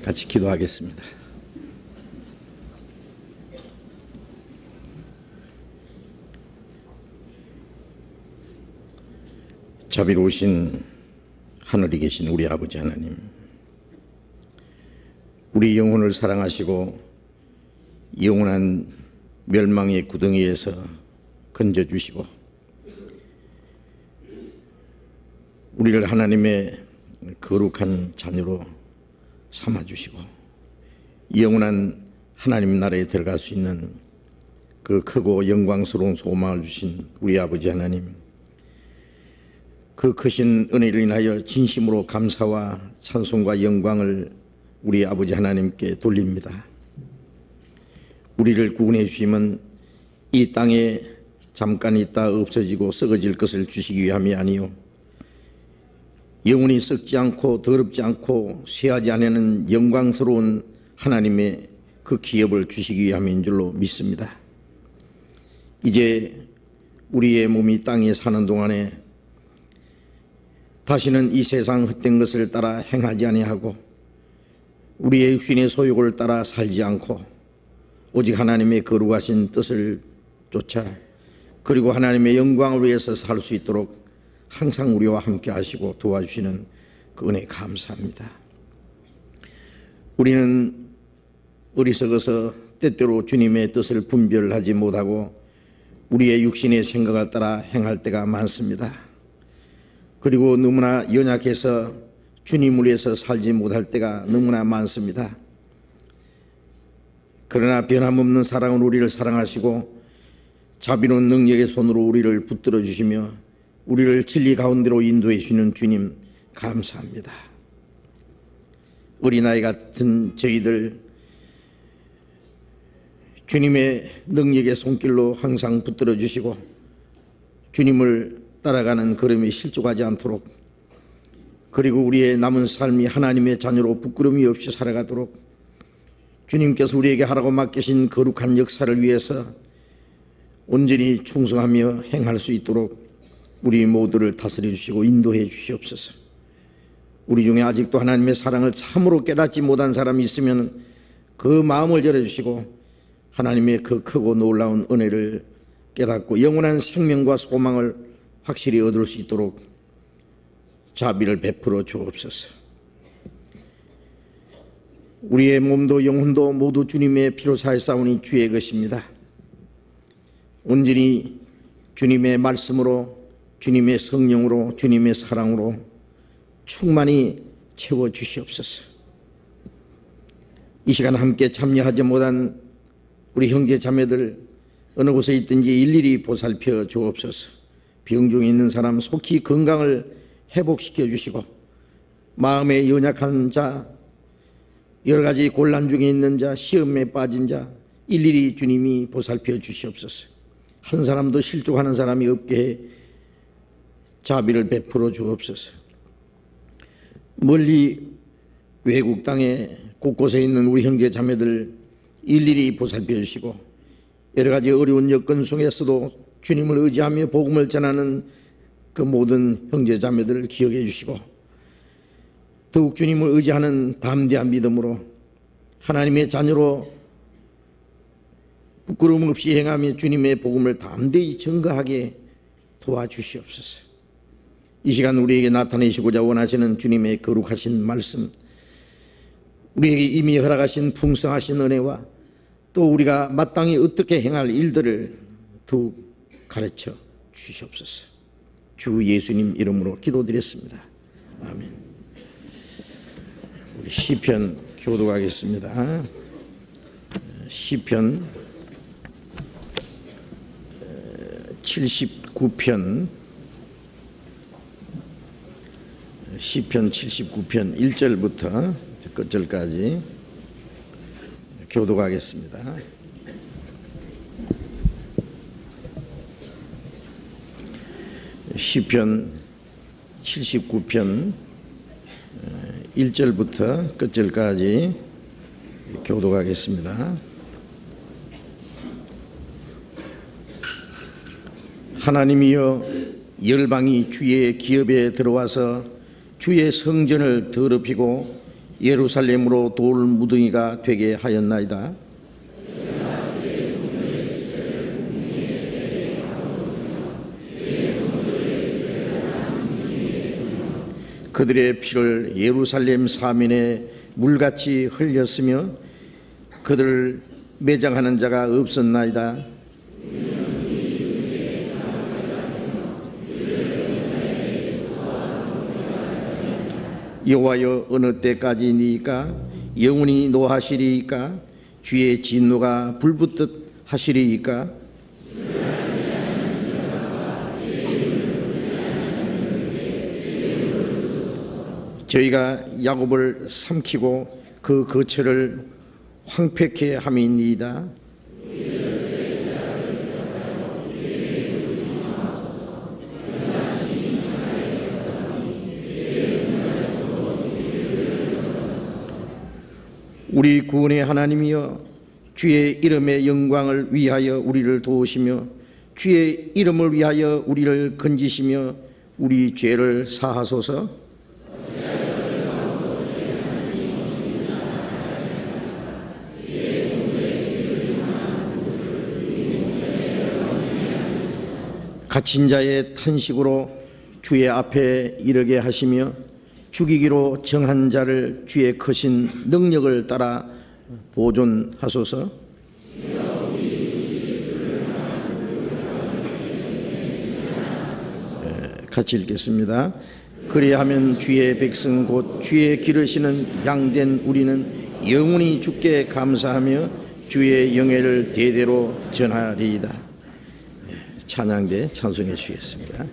같이 기도하겠습니다. 자비로우신 하늘에 계신 우리 아버지 하나님, 우리 영혼을 사랑하시고 영원한 멸망의 구덩이에서 건져주시고 우리를 하나님의 거룩한 자녀로 삼아주시고 영원한 하나님 나라에 들어갈 수 있는 그 크고 영광스러운 소망을 주신 우리 아버지 하나님, 그 크신 은혜를 인하여 진심으로 감사와 찬송과 영광을 우리 아버지 하나님께 돌립니다. 우리를 구원해 주심은 이 땅에 잠깐 있다 없어지고 썩어질 것을 주시기 위함이 아니요 영원히 썩지 않고 더럽지 않고 쇠하지 않는 영광스러운 하나님의 그 기업을 주시기 위함인 줄로 믿습니다. 이제 우리의 몸이 땅에 사는 동안에 다시는 이 세상 헛된 것을 따라 행하지 아니하고 우리의 육신의 소욕을 따라 살지 않고 오직 하나님의 거룩하신 뜻을 쫓아 그리고 하나님의 영광을 위해서 살 수 있도록 항상 우리와 함께 하시고 도와주시는 그 은혜 감사합니다. 우리는 어리석어서 때때로 주님의 뜻을 분별하지 못하고 우리의 육신의 생각을 따라 행할 때가 많습니다. 그리고 너무나 연약해서 주님을 위해서 살지 못할 때가 너무나 많습니다. 그러나 변함없는 사랑으로 우리를 사랑하시고 자비로운 능력의 손으로 우리를 붙들어 주시며 우리를 진리 가운데로 인도해 주시는 주님 감사합니다. 어린아이 같은 저희들 주님의 능력의 손길로 항상 붙들어 주시고 주님을 따라가는 걸음이 실족하지 않도록 그리고 우리의 남은 삶이 하나님의 자녀로 부끄러움이 없이 살아가도록 주님께서 우리에게 하라고 맡기신 거룩한 역사를 위해서 온전히 충성하며 행할 수 있도록 우리 모두를 다스려 주시고 인도해 주시옵소서. 우리 중에 아직도 하나님의 사랑을 참으로 깨닫지 못한 사람이 있으면 그 마음을 열어주시고 하나님의 그 크고 놀라운 은혜를 깨닫고 영원한 생명과 소망을 확실히 얻을 수 있도록 자비를 베풀어 주옵소서. 우리의 몸도 영혼도 모두 주님의 피로 사했사오니 주의 것입니다. 온전히 주님의 말씀으로 주님의 성령으로 주님의 사랑으로 충만히 채워주시옵소서. 이 시간 함께 참여하지 못한 우리 형제 자매들 어느 곳에 있든지 일일이 보살펴 주옵소서. 병 중에 있는 사람 속히 건강을 회복시켜 주시고 마음에 연약한 자, 여러 가지 곤란 중에 있는 자, 시험에 빠진 자 일일이 주님이 보살펴 주시옵소서. 한 사람도 실족하는 사람이 없게 해 자비를 베풀어 주옵소서. 멀리 외국 땅에 곳곳에 있는 우리 형제 자매들 일일이 보살펴 주시고 여러 가지 어려운 여건 속에서도 주님을 의지하며 복음을 전하는 그 모든 형제 자매들을 기억해 주시고 더욱 주님을 의지하는 담대한 믿음으로 하나님의 자녀로 부끄러움 없이 행하며 주님의 복음을 담대히 증거하게 도와주시옵소서. 이 시간 우리에게 나타내시고자 원하시는 주님의 거룩하신 말씀, 우리에게 이미 허락하신 풍성하신 은혜와 또 우리가 마땅히 어떻게 행할 일들을 더욱 가르쳐 주시옵소서. 주 예수님 이름으로 기도드렸습니다. 아멘. 우리 시편 교독하겠습니다. 시편 79편 시편 79편 1절부터 끝절까지 교독하겠습니다. 시편 79편 1절부터 끝절까지 교독하겠습니다. 하나님이여, 열방이 주의 기업에 들어와서 주의 성전을 더럽히고 예루살렘으로 돌 무더기가 되게 하였나이다. 그들의 피를 예루살렘 사면에 물같이 흘렸으며 그들을 매장하는 자가 없었나이다. 여호와여, 어느 때까지니까? 영원히 노하시리이까? 주의 진노가 불붙듯 하시리이까? 저희가 야곱을 삼키고 그 거처를 황폐케 함이니이다. 우리 구원의 하나님이여, 주의 이름의 영광을 위하여 우리를 도우시며 주의 이름을 위하여 우리를 건지시며 우리 죄를 사하소서. 갇힌 자의 탄식으로 주의 앞에 이르게 하시며 죽이기로 정한 자를 주의 크신 능력을 따라 보존하소서. 같이 읽겠습니다. 그리하면 주의 백성 곧 주의 기르시는 양된 우리는 영원히 주께 감사하며 주의 영예를 대대로 전하리이다. 찬양대 찬송해 주시겠습니다.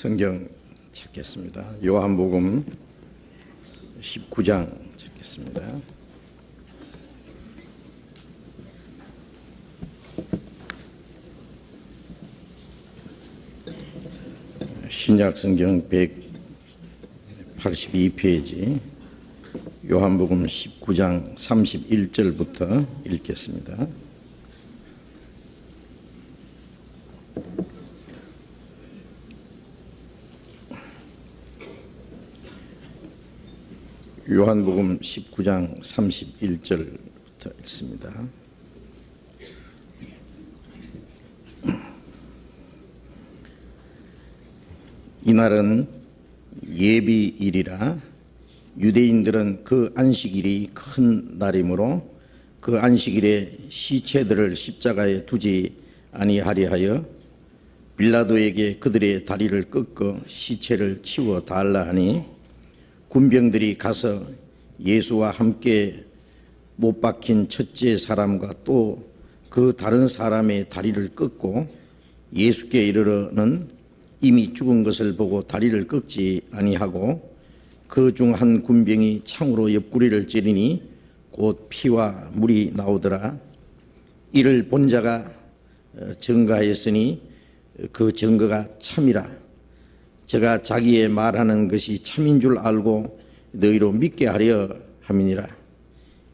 성경 찾겠습니다. 요한복음 19장 찾겠습니다. 신약 성경 182페이지 요한복음 19장 31절부터 읽겠습니다. 요한복음 19장 31절부터 읽습니다. 이날은 예비일이라 유대인들은 그 안식일이 큰 날이므로 그 안식일에 시체들을 십자가에 두지 아니하려 하여 빌라도에게 그들의 다리를 꺾어 시체를 치워 달라 하니 군병들이 가서 예수와 함께 못 박힌 첫째 사람과 또 그 다른 사람의 다리를 꺾고 예수께 이르러는 이미 죽은 것을 보고 다리를 꺾지 아니하고 그 중 한 군병이 창으로 옆구리를 찌르니 곧 피와 물이 나오더라. 이를 본 자가 증거하였으니 그 증거가 참이라. 제가 자기의 말하는 것이 참인 줄 알고 너희로 믿게 하려 함이니라.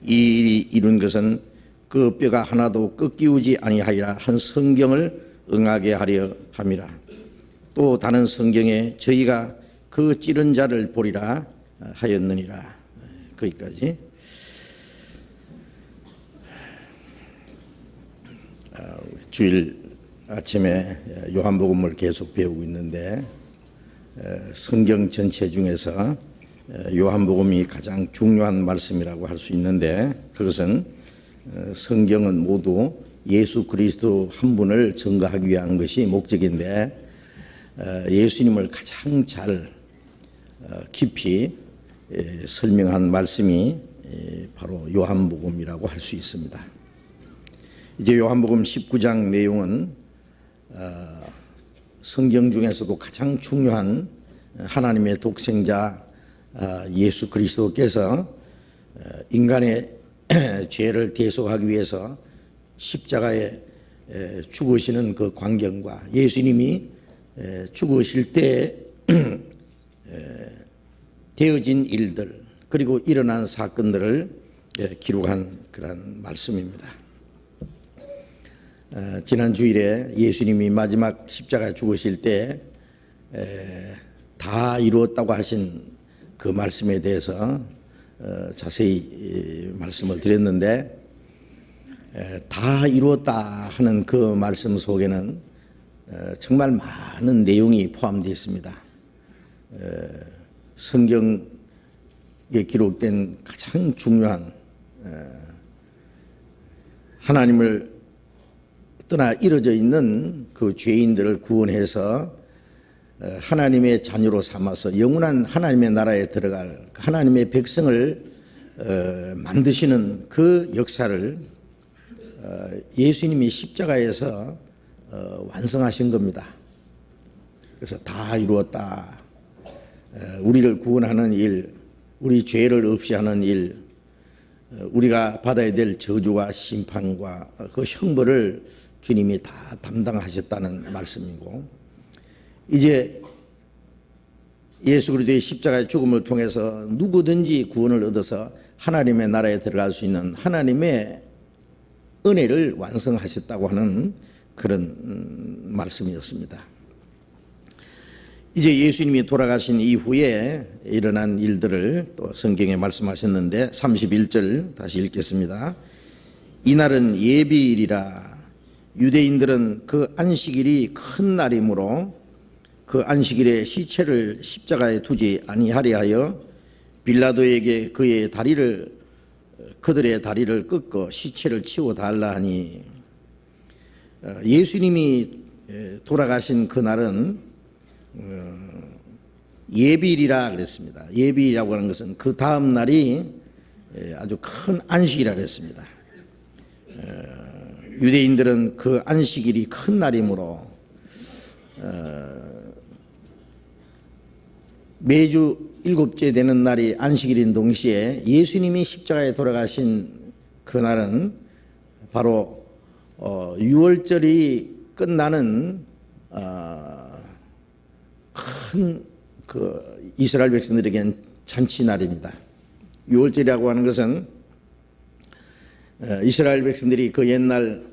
이 일이 이룬 것은 그 뼈가 하나도 꺾이우지 아니하리라 한 성경을 응하게 하려 함이라. 또 다른 성경에 저희가 그 찌른 자를 보리라 하였느니라. 거기까지. 주일 아침에 요한복음을 계속 배우고 있는데 성경 전체 중에서 요한복음이 가장 중요한 말씀이라고 할 수 있는데 그것은 성경은 모두 예수 그리스도 한 분을 증거하기 위한 것이 목적인데 예수님을 가장 잘 깊이 설명한 말씀이 바로 요한복음이라고 할 수 있습니다. 이제 요한복음 19장 내용은 성경 중에서도 가장 중요한 하나님의 독생자 예수 그리스도께서 인간의 죄를 대속하기 위해서 십자가에 죽으시는 그 광경과 예수님이 죽으실 때 되어진 일들 그리고 일어난 사건들을 기록한 그런 말씀입니다. 지난 주일에 예수님이 마지막 십자가에 죽으실 때 다 이루었다고 하신 그 말씀에 대해서 자세히 말씀을 드렸는데 다 이루었다 하는 그 말씀 속에는 정말 많은 내용이 포함되어 있습니다. 성경에 기록된 가장 중요한 하나님을 떠나 이루어져 있는 그 죄인들을 구원해서 하나님의 자녀로 삼아서 영원한 하나님의 나라에 들어갈 하나님의 백성을 만드시는 그 역사를 예수님이 십자가에서 완성하신 겁니다. 그래서 다 이루었다. 우리를 구원하는 일, 우리 죄를 없이 하는 일, 우리가 받아야 될 저주와 심판과 그 형벌을 주님이 다 담당하셨다는 말씀이고 이제 예수 그리스도의 십자가의 죽음을 통해서 누구든지 구원을 얻어서 하나님의 나라에 들어갈 수 있는 하나님의 은혜를 완성하셨다고 하는 그런 말씀이었습니다. 이제 예수님이 돌아가신 이후에 일어난 일들을 또 성경에 말씀하셨는데 31절 다시 읽겠습니다. 이날은 예비일이라 유대인들은 그 안식일이 큰 날이므로 그 안식일에 시체를 십자가에 두지 아니하려 하여 빌라도에게 그들의 다리를 꺾어 시체를 치워 달라 하니 예수님이 돌아가신 그날은 예비일이라 그랬습니다. 예비일이라고 하는 것은 그 다음 날이 아주 큰 안식이라 그랬습니다. 유대인들은 그 안식일이 큰 날이므로 매주 7째 되는 날이 안식일인 동시에 예수님이 십자가에 돌아가신 그날은 바로 6월절이 끝나는 큰 이스라엘 백성들에겐 잔치날입니다. 6월절이라고 하는 것은 이스라엘 백성들이 그 옛날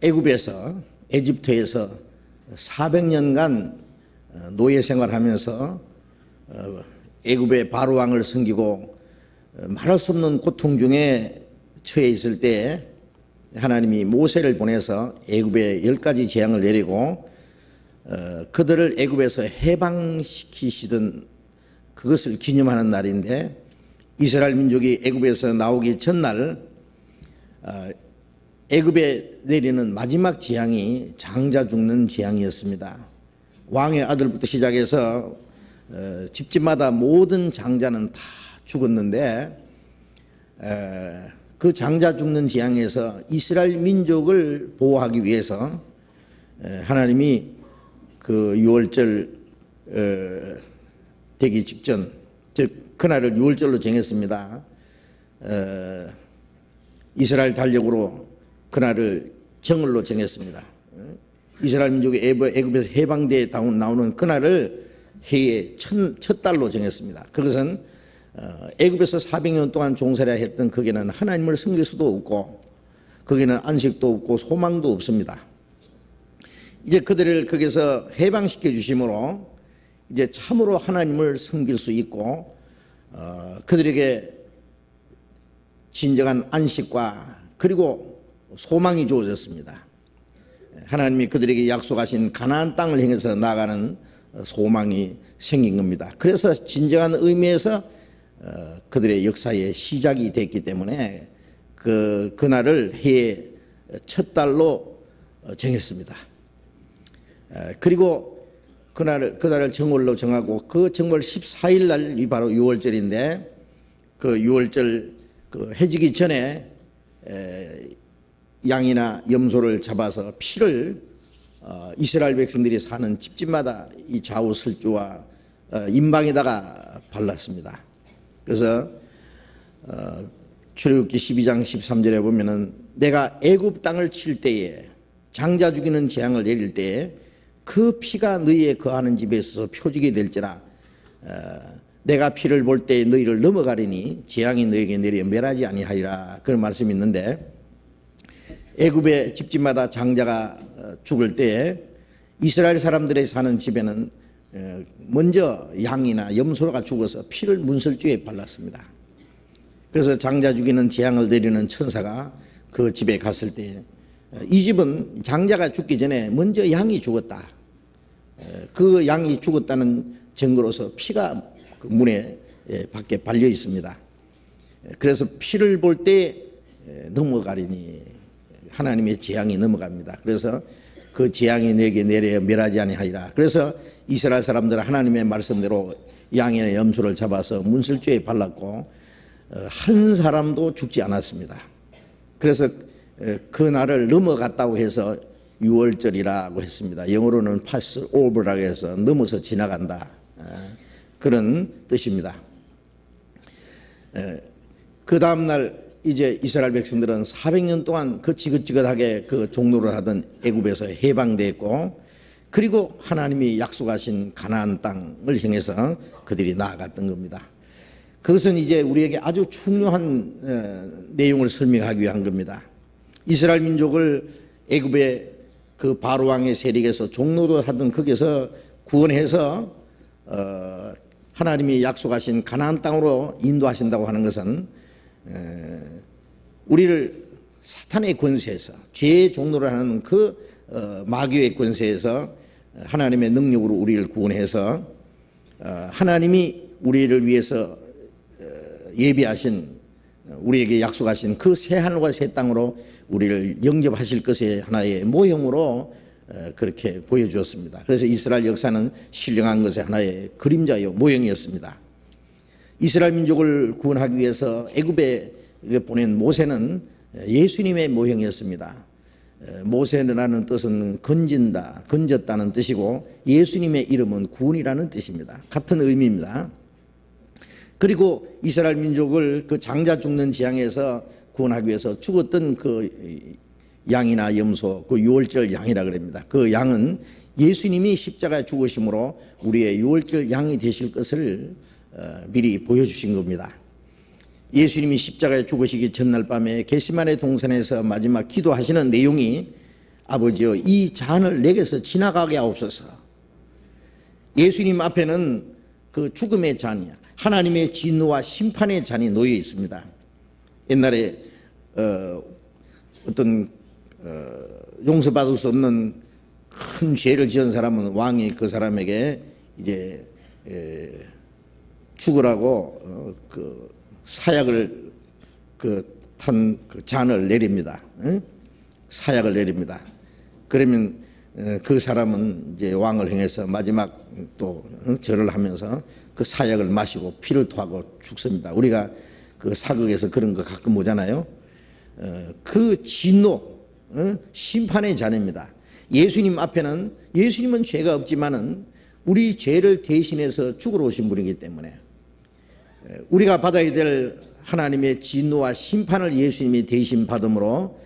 애굽에서 에집트에서 400년간 노예 생활하면서 애굽의 바로 왕을 섬기고 말할 수 없는 고통 중에 처해 있을 때 하나님이 모세를 보내서 애굽에 10가지 재앙을 내리고 그들을 애굽에서 해방시키시던 그것을 기념하는 날인데, 이스라엘 민족이 애굽에서 나오기 전날 애굽에 내리는 마지막 재앙이 장자 죽는 재앙이었습니다. 왕의 아들부터 시작해서 집집마다 모든 장자는 다 죽었는데, 그 장자 죽는 재앙에서 이스라엘 민족을 보호하기 위해서 하나님이 그 6월절 되기 직전, 즉 그날을 6월절로 정했습니다. 이스라엘 달력으로 그날을 정월로 정했습니다. 이스라엘 민족이 애굽에서 해방되어 나오는 그날을 해의 첫 달로 정했습니다. 그것은 애굽에서 400년 동안 종살이야 했던 거기는 하나님을 섬길 수도 없고 거기는 안식도 없고 소망도 없습니다. 이제 그들을 거기서 해방시켜 주심으로 이제 참으로 하나님을 섬길 수 있고 그들에게 진정한 안식과 그리고 소망이 주어졌습니다. 하나님이 그들에게 약속하신 가나안 땅을 향해서 나아가는 소망이 생긴 겁니다. 그래서 진정한 의미에서 그들의 역사의 시작이 됐기 때문에 그날을 해의 첫 달로 정했습니다. 그리고 그날을 정월로 정하고 그 정월 14일 날이 바로 6월절인데, 그 6월절 해지기 전에 양이나 염소를 잡아서 피를 이스라엘 백성들이 사는 집집마다 이 좌우설주와 임방에다가 발랐습니다. 그래서 출애굽기 12장 13절에 보면은 내가 애굽 땅을 칠 때에 장자 죽이는 재앙을 내릴 때에 그 피가 너희의 거하는 집에 있어서 표적이 될지라 내가 피를 볼 때 너희를 넘어가리니 재앙이 너희에게 내려 멸하지 아니하리라, 그런 말씀이 있는데, 애굽의 집집마다 장자가 죽을 때에 이스라엘 사람들이 사는 집에는 먼저 양이나 염소가 죽어서 피를 문설주에 발랐습니다. 그래서 장자 죽이는 재앙을 내리는 천사가 그 집에 갔을 때 이 집은 장자가 죽기 전에 먼저 양이 죽었다, 그 양이 죽었다는 증거로서 피가 그 문에 밖에 발려 있습니다. 그래서 피를 볼 때 넘어가리니 하나님의 재앙이 넘어갑니다. 그래서 그 재앙이 내게 내려 멸하지 아니하리라. 그래서 이스라엘 사람들은 하나님의 말씀대로 양이나 염소를 잡아서 문설주에 발랐고 한 사람도 죽지 않았습니다. 그래서 그 날을 넘어갔다고 해서 6월절이라고 했습니다. 영어로는 pass over라고 해서 넘어서 지나간다, 그런 뜻입니다. 그 다음날 이제 이스라엘 백성들은 400년 동안 그 지긋지긋하게 그 종노를 하던 애굽에서 해방됐고, 그리고 하나님이 약속하신 가나안 땅을 향해서 그들이 나아갔던 겁니다. 그것은 이제 우리에게 아주 중요한 내용을 설명하기 위한 겁니다. 이스라엘 민족을 애굽의 그 바로 왕의 세력에서 종노를 하던 거기서 구원해서 하나님이 약속하신 가나안 땅으로 인도하신다고 하는 것은 우리를 사탄의 권세에서, 죄의 종노를 하는 그 마귀의 권세에서 하나님의 능력으로 우리를 구원해서 하나님이 우리를 위해서 예비하신, 우리에게 약속하신 그 새 하늘과 새 땅으로 우리를 영접하실 것의 하나의 모형으로 그렇게 보여주었습니다. 그래서 이스라엘 역사는 신령한 것의 하나의 그림자요 모형이었습니다. 이스라엘 민족을 구원하기 위해서 애굽에 보낸 모세는 예수님의 모형이었습니다. 모세라는 뜻은 건진다, 건졌다는 뜻이고 예수님의 이름은 구원이라는 뜻입니다. 같은 의미입니다. 그리고 이스라엘 민족을 그 장자 죽는 재앙에서 구원하기 위해서 죽었던 그 양이나 염소, 그 유월절 양이라 그럽니다. 그 양은 예수님이 십자가에 죽으심으로 우리의 유월절 양이 되실 것을 미리 보여주신 겁니다. 예수님이 십자가에 죽으시기 전날 밤에 겟세마네 동산에서 마지막 기도하시는 내용이 아버지여 이 잔을 내게서 지나가게 하옵소서. 예수님 앞에는 그 죽음의 잔이야, 하나님의 진노와 심판의 잔이 놓여 있습니다. 옛날에 어떤 용서받을 수 없는 큰 죄를 지은 사람은 왕이 그 사람에게 이제 죽으라고 그 사약을 탄 그 잔을 내립니다. 사약을 내립니다. 그러면 그 사람은 이제 왕을 행해서 마지막 또 절을 하면서 그 사약을 마시고 피를 토하고 죽습니다. 우리가 그 사극에서 그런 거 가끔 보잖아요. 그 진노, 심판의 잔입니다. 예수님 앞에는, 예수님은 죄가 없지만은 우리 죄를 대신해서 죽으러 오신 분이기 때문에 우리가 받아야 될 하나님의 진노와 심판을 예수님이 대신 받음으로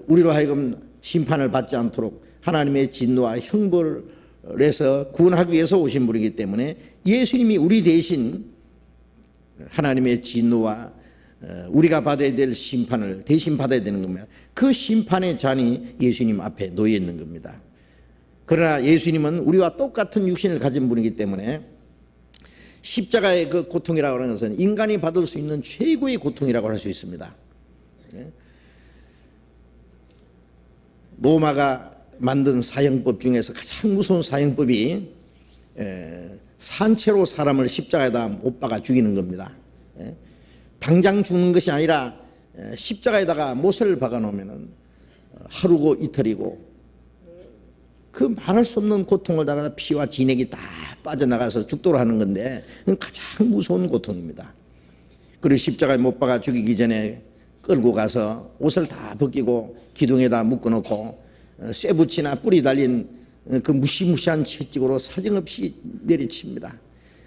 우리로 하여금 심판을 받지 않도록 하나님의 진노와 형벌에서 구원하기 위해서 오신 분이기 때문에 예수님이 우리 대신 하나님의 진노와 우리가 받아야 될 심판을 대신 받아야 되는 겁니다. 그 심판의 잔이 예수님 앞에 놓여 있는 겁니다. 그러나 예수님은 우리와 똑같은 육신을 가진 분이기 때문에 십자가의 그 고통이라고 하는 것은 인간이 받을 수 있는 최고의 고통이라고 할 수 있습니다. 로마가 만든 사형법 중에서 가장 무서운 사형법이 산채로 사람을 십자가에다 못 박아 죽이는 겁니다. 당장 죽는 것이 아니라 십자가에다가 못을 박아 놓으면 하루고 이틀이고 그 말할 수 없는 고통을 다가 피와 진액이 다 빠져나가서 죽도록 하는 건데 가장 무서운 고통입니다. 그리고 십자가에 못 박아 죽이기 전에 끌고 가서 옷을 다 벗기고 기둥에다 묶어놓고 쇠붙이나 뿔이 달린 그 무시무시한 채찍으로 사정없이 내리칩니다.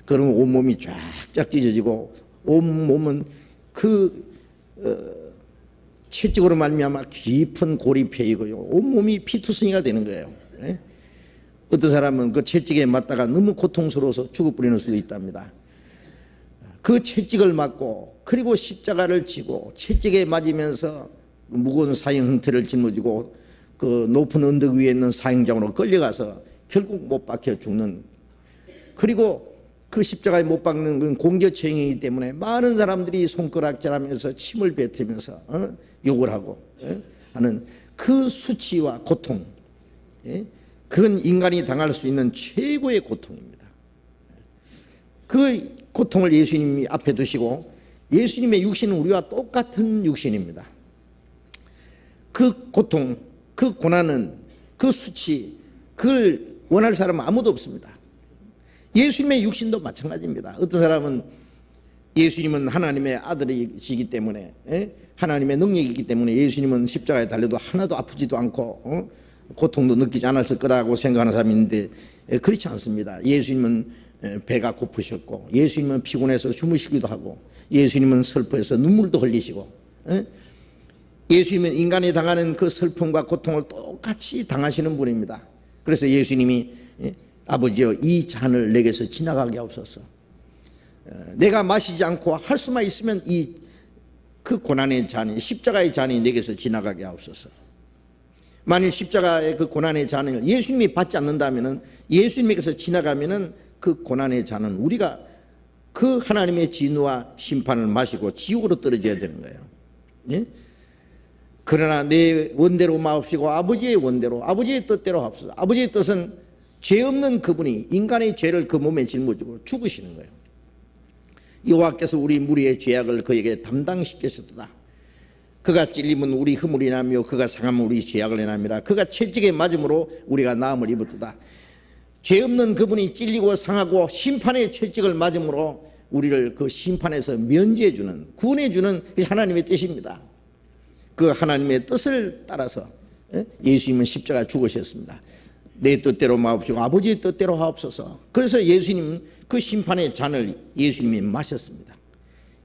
그러면 온몸이 쫙쫙 찢어지고 온몸은 그 채찍으로 말미암아 깊은 고리패이고요, 온몸이 피투성이가 되는 거예요. 어떤 사람은 그 채찍에 맞다가 너무 고통스러워서 죽어버리는 수도 있답니다. 그 채찍을 맞고 그리고 십자가를 지고 채찍에 맞으면서 무거운 사형 형태를 짊어지고 그 높은 언덕 위에 있는 사형장으로 끌려가서 결국 못 박혀 죽는, 그리고 그 십자가에 못 박는 건 공저처형이기 때문에 많은 사람들이 손가락질하면서 침을 뱉으면서 욕을 하고 하는 그 수치와 고통, 그건 인간이 당할 수 있는 최고의 고통입니다. 그 고통을 예수님이 앞에 두시고, 예수님의 육신은 우리와 똑같은 육신입니다. 그 고통, 그 고난은, 그 수치, 그걸 원할 사람은 아무도 없습니다. 예수님의 육신도 마찬가지입니다. 어떤 사람은 예수님은 하나님의 아들이시기 때문에, 하나님의 능력이기 때문에 예수님은 십자가에 달려도 하나도 아프지도 않고 고통도 느끼지 않았을 거라고 생각하는 사람이 있는데 그렇지 않습니다. 예수님은 배가 고프셨고, 예수님은 피곤해서 주무시기도 하고, 예수님은 슬퍼해서 눈물도 흘리시고, 예수님은 인간이 당하는 그 슬픔과 고통을 똑같이 당하시는 분입니다. 그래서 예수님이 아버지여 이 잔을 내게서 지나가게 하옵소서. 내가 마시지 않고 할 수만 있으면 이 그 고난의 잔이, 십자가의 잔이 내게서 지나가게 하옵소서. 만일 십자가의 그 고난의 잔을 예수님이 받지 않는다면은, 예수님에게서 지나가면은 그 고난의 잔은 우리가 그 하나님의 진노와 심판을 마시고 지옥으로 떨어져야 되는 거예요. 예? 그러나 내 원대로 마옵시고 아버지의 원대로, 아버지의 뜻대로 합시다. 아버지의 뜻은 죄 없는 그분이 인간의 죄를 그 몸에 짊어지고 죽으시는 거예요. 여호와께서 우리 무리의 죄악을 그에게 담당시켰었다. 그가 찔림은 우리 허물이 나며 그가 상함은 우리 죄악을 내남이라. 그가 채찍에 맞음으로 우리가 나음을 입었다. 죄 없는 그분이 찔리고 상하고 심판의 채찍을 맞음으로 우리를 그 심판에서 면제해 주는, 구원해 주는 하나님의 뜻입니다. 그 하나님의 뜻을 따라서 예수님은 십자가 죽으셨습니다. 내 뜻대로 마옵시고 아버지의 뜻대로 하옵소서. 그래서 예수님은 그 심판의 잔을 예수님이 마셨습니다.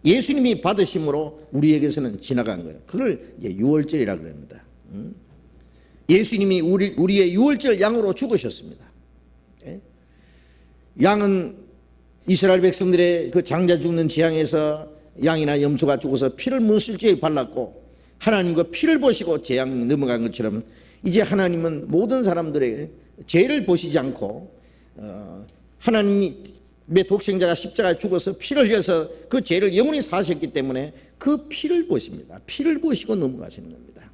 예수님이 받으심으로 우리에게서는 지나간 거예요. 그걸 이제 유월절이라고 합니다. 예수님이 우리의 유월절 양으로 죽으셨습니다. 양은 이스라엘 백성들의 그 장자 죽는 재앙에서 양이나 염소가 죽어서 피를 문술지에 발랐고 하나님과 피를 보시고 재앙 넘어간 것처럼 이제 하나님은 모든 사람들의 죄를 보시지 않고 하나님의 독생자가 십자가에 죽어서 피를 흘려서 그 죄를 영원히 사하셨기 때문에 그 피를 보십니다. 피를 보시고 넘어가시는 겁니다.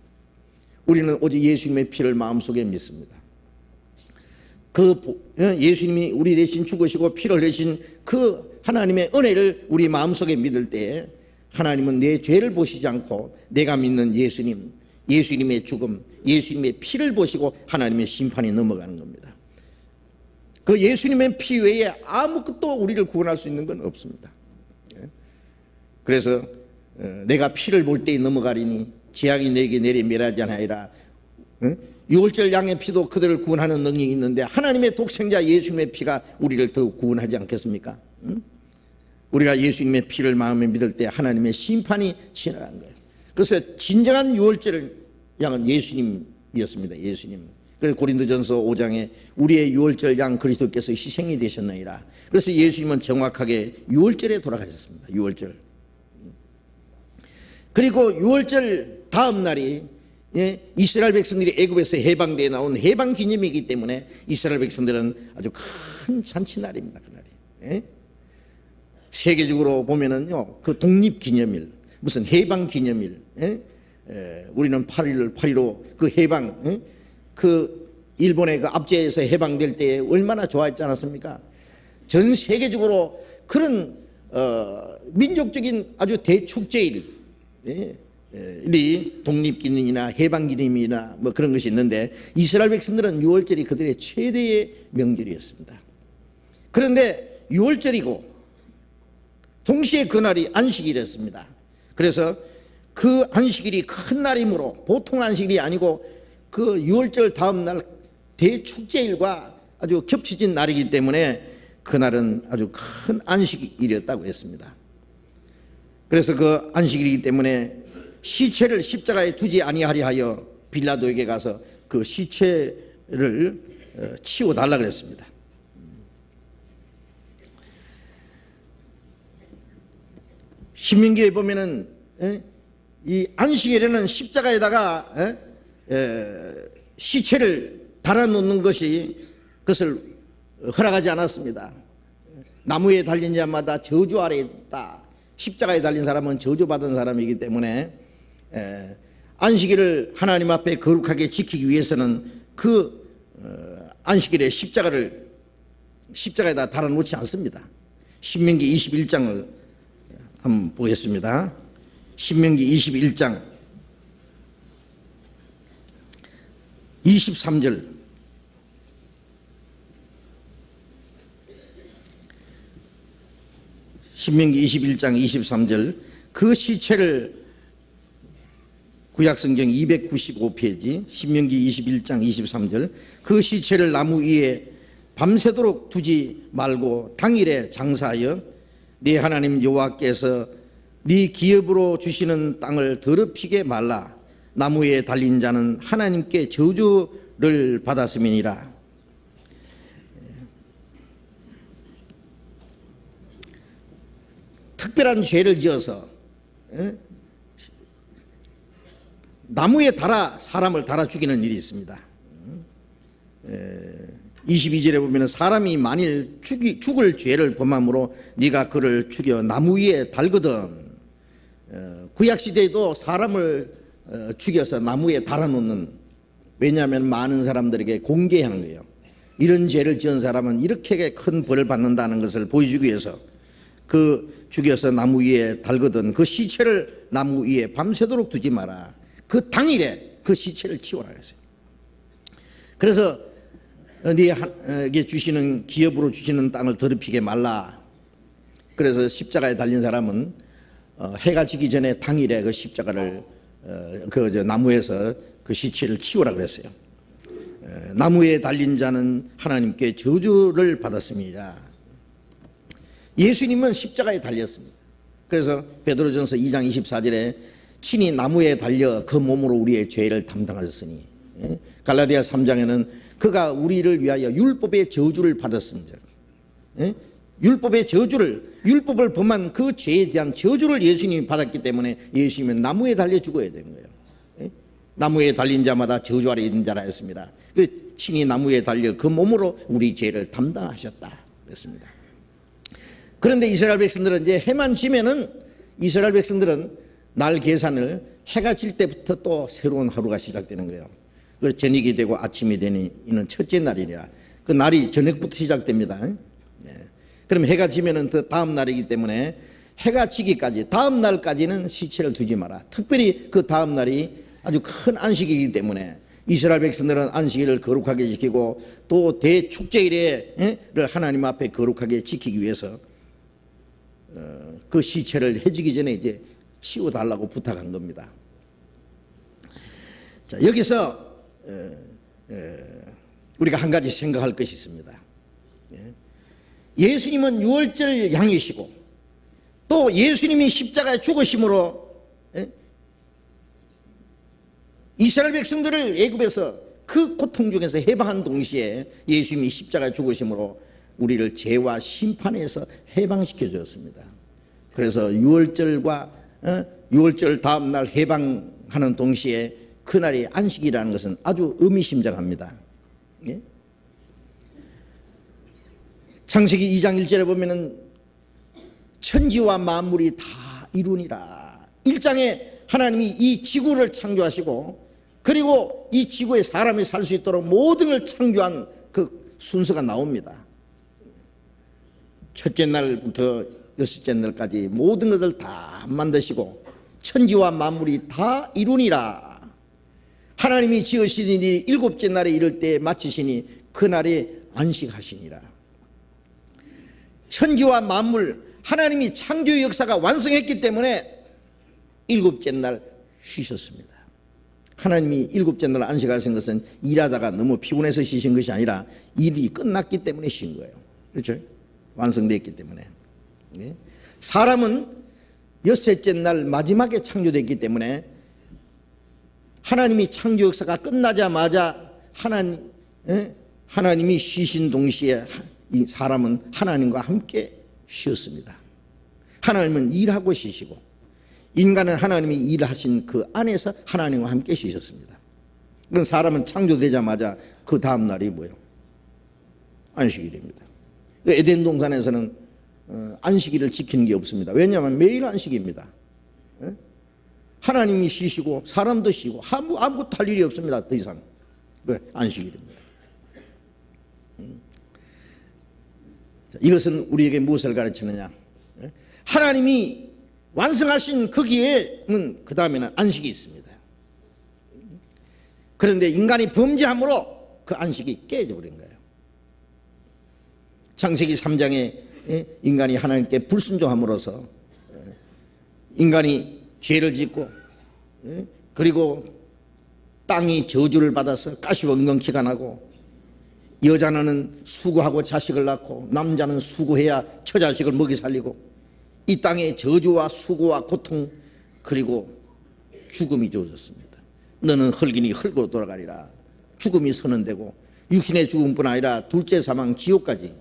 우리는 오직 예수님의 피를 마음속에 믿습니다. 예수님이 우리 대신 죽으시고 피를 흘리신 그 하나님의 은혜를 우리 마음속에 믿을 때에 하나님은 내 죄를 보시지 않고 내가 믿는 예수님, 예수님의 죽음, 예수님의 피를 보시고 하나님의 심판이 넘어가는 겁니다. 그 예수님의 피 외에 아무것도 우리를 구원할 수 있는 건 없습니다. 그래서 내가 피를 볼 때에 넘어가리니 재앙이 내게 내리 멸하지 아니하리라. 유월절 양의 피도 그들을 구원하는 능력이 있는데 하나님의 독생자 예수님의 피가 우리를 더욱 구원하지 않겠습니까? 우리가 예수님의 피를 마음에 믿을 때 하나님의 심판이 지나간 거예요. 그래서 진정한 유월절 양은 예수님이었습니다. 예수님. 그래서 고린도전서 5장에 우리의 유월절 양 그리스도께서 희생이 되셨나이다. 그래서 예수님은 정확하게 유월절에 돌아가셨습니다. 유월절. 그리고 유월절 다음 날이 이스라엘 백성들이 애굽에서 해방되어 나온 해방 기념이기 때문에 이스라엘 백성들은 아주 큰 잔치날입니다. 그날이. 세계적으로 보면은요, 그 독립 기념일, 무슨 해방 기념일, 우리는 8.15 그 해방, 그 일본의 그 압제에서 해방될 때 얼마나 좋아했지 않았습니까? 전 세계적으로 그런 민족적인 아주 대축제일, 이 독립기념이나 해방기념이나 뭐 그런 것이 있는데 이스라엘 백성들은 유월절이 그들의 최대의 명절이었습니다. 그런데 유월절이고 동시에 그날이 안식일이었습니다. 그래서 그 안식일이 큰 날이므로 보통 안식일이 아니고 그 유월절 다음 날 대축제일과 아주 겹쳐진 날이기 때문에 그날은 아주 큰 안식일이었다고 했습니다. 그래서 그 안식일이기 때문에 시체를 십자가에 두지 아니하려 하여 빌라도에게 가서 그 시체를 치워달라 그랬습니다. 신명기에 보면은 이 안식일에는 십자가에다가 시체를 달아놓는 것이 그것을 허락하지 않았습니다. 나무에 달린 자마다 저주 아래에 있다. 십자가에 달린 사람은 저주받은 사람이기 때문에 안식일을 하나님 앞에 거룩하게 지키기 위해서는 그 안식일에 십자가에다 달아놓지 않습니다. 신명기 21장을 한번 보겠습니다. 신명기 21장 23절 신명기 21장 23절 그 시체를 구약성경 295페이지 신명기 21장 23절 그 시체를 나무 위에 밤새도록 두지 말고 당일에 장사하여 네 하나님 여호와께서 네 기업으로 주시는 땅을 더럽히게 말라. 나무 위에 달린 자는 하나님께 저주를 받았음이니라. 특별한 죄를 지어서 나무에 사람을 달아 죽이는 일이 있습니다. 22절에 보면 사람이 만일 죽을 죄를 범함으로 네가 그를 죽여 나무 위에 달거든. 구약시대에도 사람을 죽여서 나무에 달아놓는, 왜냐하면 많은 사람들에게 공개하는 거예요. 이런 죄를 지은 사람은 이렇게 큰 벌을 받는다는 것을 보여주기 위해서 그 죽여서 나무 위에 달거든. 그 시체를 나무 위에 밤새도록 두지 마라. 그 당일에 그 시체를 치워라 그랬어요. 그래서 네게 주시는 기업으로 주시는 땅을 더럽히게 말라. 그래서 십자가에 달린 사람은 해가 지기 전에 당일에 그 십자가를 나무에서 그 시체를 치우라 그랬어요. 나무에 달린 자는 하나님께 저주를 받았습니다. 예수님은 십자가에 달렸습니다. 그래서 베드로전서 2장 24절에 친히 나무에 달려 그 몸으로 우리의 죄를 담당하셨으니, 갈라디아 3장에는 그가 우리를 위하여 율법의 저주를 받았습니다. 율법의 저주를, 율법을 범한 그 죄에 대한 저주를 예수님이 받았기 때문에 예수님은 나무에 달려 죽어야 되는 거예요. 나무에 달린 자마다 저주 아래 있는 자라 했습니다. 그래서 친히 나무에 달려 그 몸으로 우리 죄를 담당하셨다 그랬습니다. 그런데 이스라엘 백성들은 이제 해만 지면은, 이스라엘 백성들은 날 계산을 해가 질 때부터 또 새로운 하루가 시작되는 거예요. 그 저녁이 되고 아침이 되니 이는 첫째 날이라. 그 날이 저녁부터 시작됩니다. 그럼 해가 지면은 그 다음 날이기 때문에 해가 지기까지, 다음 날까지는 시체를 두지 마라. 특별히 그 다음 날이 아주 큰 안식이기 때문에 이스라엘 백성들은 안식일을 거룩하게 지키고 또 대축제일을 하나님 앞에 거룩하게 지키기 위해서 그 시체를 해지기 전에 이제 치워달라고 부탁한 겁니다. 자, 여기서 우리가 한 가지 생각할 것이 있습니다. 예수님은 유월절 양이시고 또 예수님이 십자가에 죽으심으로 이스라엘 백성들을 애굽에서 그 고통 중에서 해방한 동시에 예수님이 십자가에 죽으심으로 우리를 죄와 심판에서 해방시켜 주었습니다. 그래서 유월절과 유월절 다음 날 해방하는 동시에 그날이 안식이라는 것은 아주 의미심장합니다. 예? 창세기 2장 1절에 보면은 천지와 만물이 다 이루니라. 1장에 하나님이 이 지구를 창조하시고 그리고 이 지구에 사람이 살 수 있도록 모든 걸 창조한 그 순서가 나옵니다. 첫째 날부터 여섯째 날까지 모든 것을 다 만드시고 천지와 만물이 다 이루니라. 하나님이 지으신 일이 일곱째 날에 이를 때 마치시니 그날에 안식하시니라. 천지와 만물, 하나님이 창조의 역사가 완성했기 때문에 일곱째 날 쉬셨습니다. 하나님이 일곱째 날 안식하신 것은 일하다가 너무 피곤해서 쉬신 것이 아니라 일이 끝났기 때문에 쉰 거예요. 그렇죠? 완성됐기 때문에. 사람은 여섯째 날 마지막에 창조됐기 때문에 하나님이 창조 역사가 끝나자마자 하나님이 쉬신 동시에 이 사람은 하나님과 함께 쉬었습니다. 하나님은 일하고 쉬시고 인간은 하나님이 일하신 그 안에서 하나님과 함께 쉬셨습니다. 그럼 사람은 창조되자마자 그 다음 날이 뭐예요? 안식일입니다. 에덴 동산에서는 안식일을 지키는 게 없습니다. 왜냐하면 매일 안식입니다. 하나님이 쉬시고 사람도 쉬고 아무것도 할 일이 없습니다. 더 이상. 왜? 안식일입니다. 이것은 우리에게 무엇을 가르치느냐? 하나님이 완성하신 거기에는 그 다음에는 안식이 있습니다. 그런데 인간이 범죄함으로 그 안식이 깨져버린 거예요. 창세기 3장에 인간이 하나님께 불순종함으로써 인간이 죄를 짓고 그리고 땅이 저주를 받아서 가시원건키가 나고 여자는 수고하고 자식을 낳고 남자는 수고해야 처자식을 먹이 살리고 이 땅에 저주와 수고와 고통 그리고 죽음이 주어졌습니다. 너는 흙이니 흙으로 돌아가리라. 죽음이 선언되고 육신의 죽음뿐 아니라 둘째 사망 지옥까지.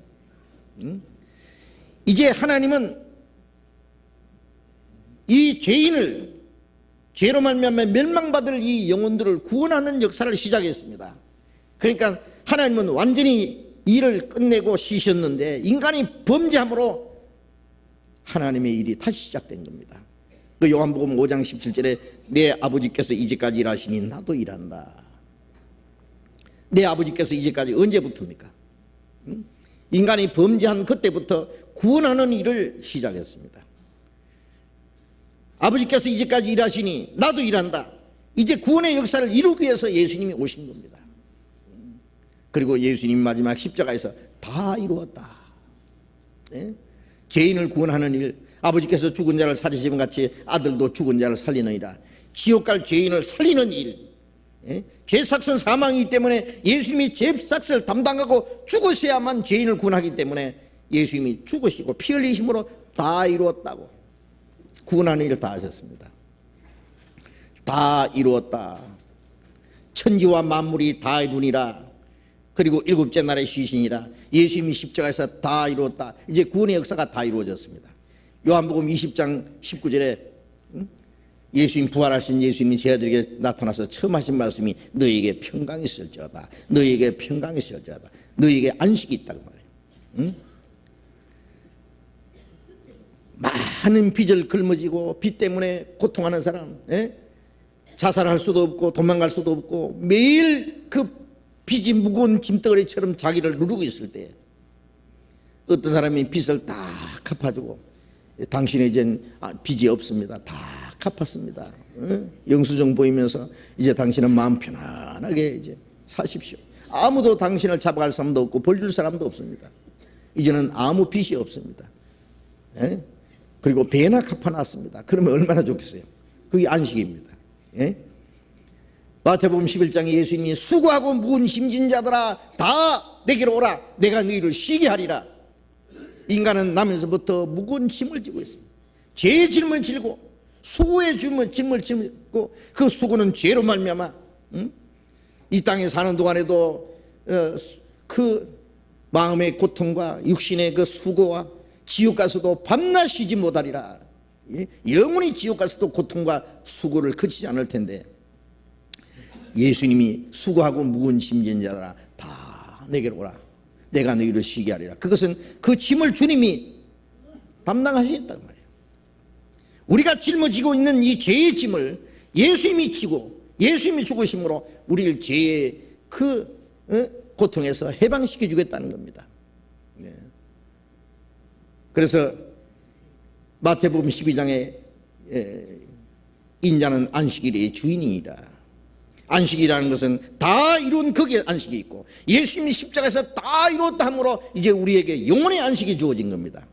이제 하나님은 이 죄인을 죄로 말미암아 멸망받을 이 영혼들을 구원하는 역사를 시작했습니다. 그러니까 하나님은 완전히 일을 끝내고 쉬셨는데 인간이 범죄함으로 하나님의 일이 다시 시작된 겁니다. 그 요한복음 5장 17절에 내 아버지께서 이제까지 일하시니 나도 일한다. 내 아버지께서 이제까지 언제부터입니까? 인간이 범죄한 그때부터 구원하는 일을 시작했습니다. 아버지께서 이제까지 일하시니 나도 일한다. 이제 구원의 역사를 이루기 위해서 예수님이 오신 겁니다. 그리고 예수님 마지막 십자가에서 다 이루었다. 네? 죄인을 구원하는 일, 아버지께서 죽은 자를 살리시면 같이 아들도 죽은 자를 살리느니라. 지옥 갈 죄인을 살리는 일, 죄삭은 사망이기 때문에 예수님이 죄삭을 담당하고 죽으셔야만 죄인을 구원하기 때문에 예수님이 죽으시고 피 흘리심으로 다 이루었다고 구원하는 일을 다 하셨습니다. 다 이루었다. 천지와 만물이 다 이루니라. 그리고 일곱째 날에 쉬시니라. 예수님이 십자가에서 다 이루었다. 이제 구원의 역사가 다 이루어졌습니다. 요한복음 20장 19절에 예수님 부활하신 예수님이 제자들에게 나타나서 처음 하신 말씀이 너희에게 평강이 있을지어다. 너희에게 평강이 있을지어다. 너희에게 안식이 있다고 말해요. 많은 빚을 짊어지고 빚 때문에 고통하는 사람, 자살할 수도 없고 도망갈 수도 없고 매일 그 빚이 무거운 짐덩어리처럼 자기를 누르고 있을 때 어떤 사람이 빚을 다 갚아주고 당신은 이젠 빚이 없습니다. 다 갚았습니다. 영수증 보이면서 이제 당신은 마음 편안하게 이제 사십시오. 아무도 당신을 잡아갈 사람도 없고 벌줄 사람도 없습니다. 이제는 아무 빚이 없습니다. 그리고 배나 갚아놨습니다. 그러면 얼마나 좋겠어요. 그게 안식입니다. 마태복음 11장에 예수님이 수고하고 무거운 짐진 자들아 다 내게로 오라. 내가 너희를 쉬게 하리라. 인간은 나면서부터 무거운 짐을 지고 있습니다. 죄의 짐을 지고 수고의 짐을 지고 그 수고는 죄로 말미암아 이 땅에 사는 동안에도 그 마음의 고통과 육신의 그 수고와 지옥 가서도 밤낮 쉬지 못하리라. 영원히 지옥 가서도 고통과 수고를 그치지 않을 텐데 예수님이 수고하고 무거운 짐진 자라 다 내게로 오라. 내가 너희를 쉬게 하리라. 그것은 그 짐을 주님이 담당하시겠다는 말이에요. 우리가 짊어지고 있는 이 죄의 짐을 예수님이 지고 예수님이 죽으심으로 우리를 죄의 그 고통에서 해방시켜 주겠다는 겁니다. 그래서 마태복음 12장에 인자는 안식일의 주인이니라. 안식이라는 것은 다 이룬 거기에 안식이 있고 예수님이 십자가에서 다 이뤘다 함으로 이제 우리에게 영원의 안식이 주어진 겁니다.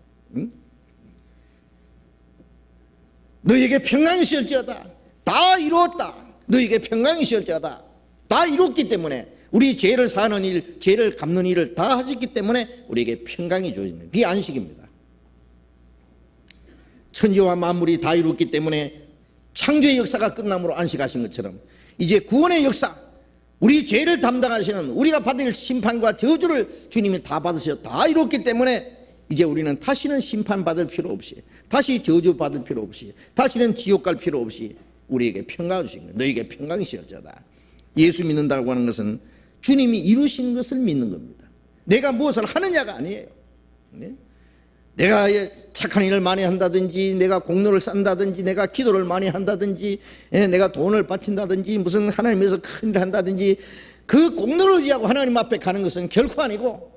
너희에게 평강이 있을지어다. 다 이루었다. 너희에게 평강이 있을지어다. 다 이뤘기 때문에 우리 죄를 사는 일, 죄를 갚는 일을 다 하셨기 때문에 우리에게 평강이 주어진 겁니다. 그게 안식입니다. 천지와 만물이 다 이뤘기 때문에 창조의 역사가 끝남으로 안식하신 것처럼 이제 구원의 역사, 우리 죄를 담당하시는 우리가 받을 심판과 저주를 주님이 다 받으셔 다 이뤘기 때문에 이제 우리는 다시는 심판받을 필요 없이 다시 저주받을 필요 없이 다시는 지옥 갈 필요 없이 우리에게 평강을 주신 거예요. 너희에게 평강이 있을지어다. 예수 믿는다고 하는 것은 주님이 이루신 것을 믿는 겁니다. 내가 무엇을 하느냐가 아니에요. 내가 착한 일을 많이 한다든지 내가 공로를 쌓는다든지 내가 기도를 많이 한다든지 내가 돈을 바친다든지 무슨 하나님 위해서 큰 일을 한다든지 그 공로를 의지하고 하나님 앞에 가는 것은 결코 아니고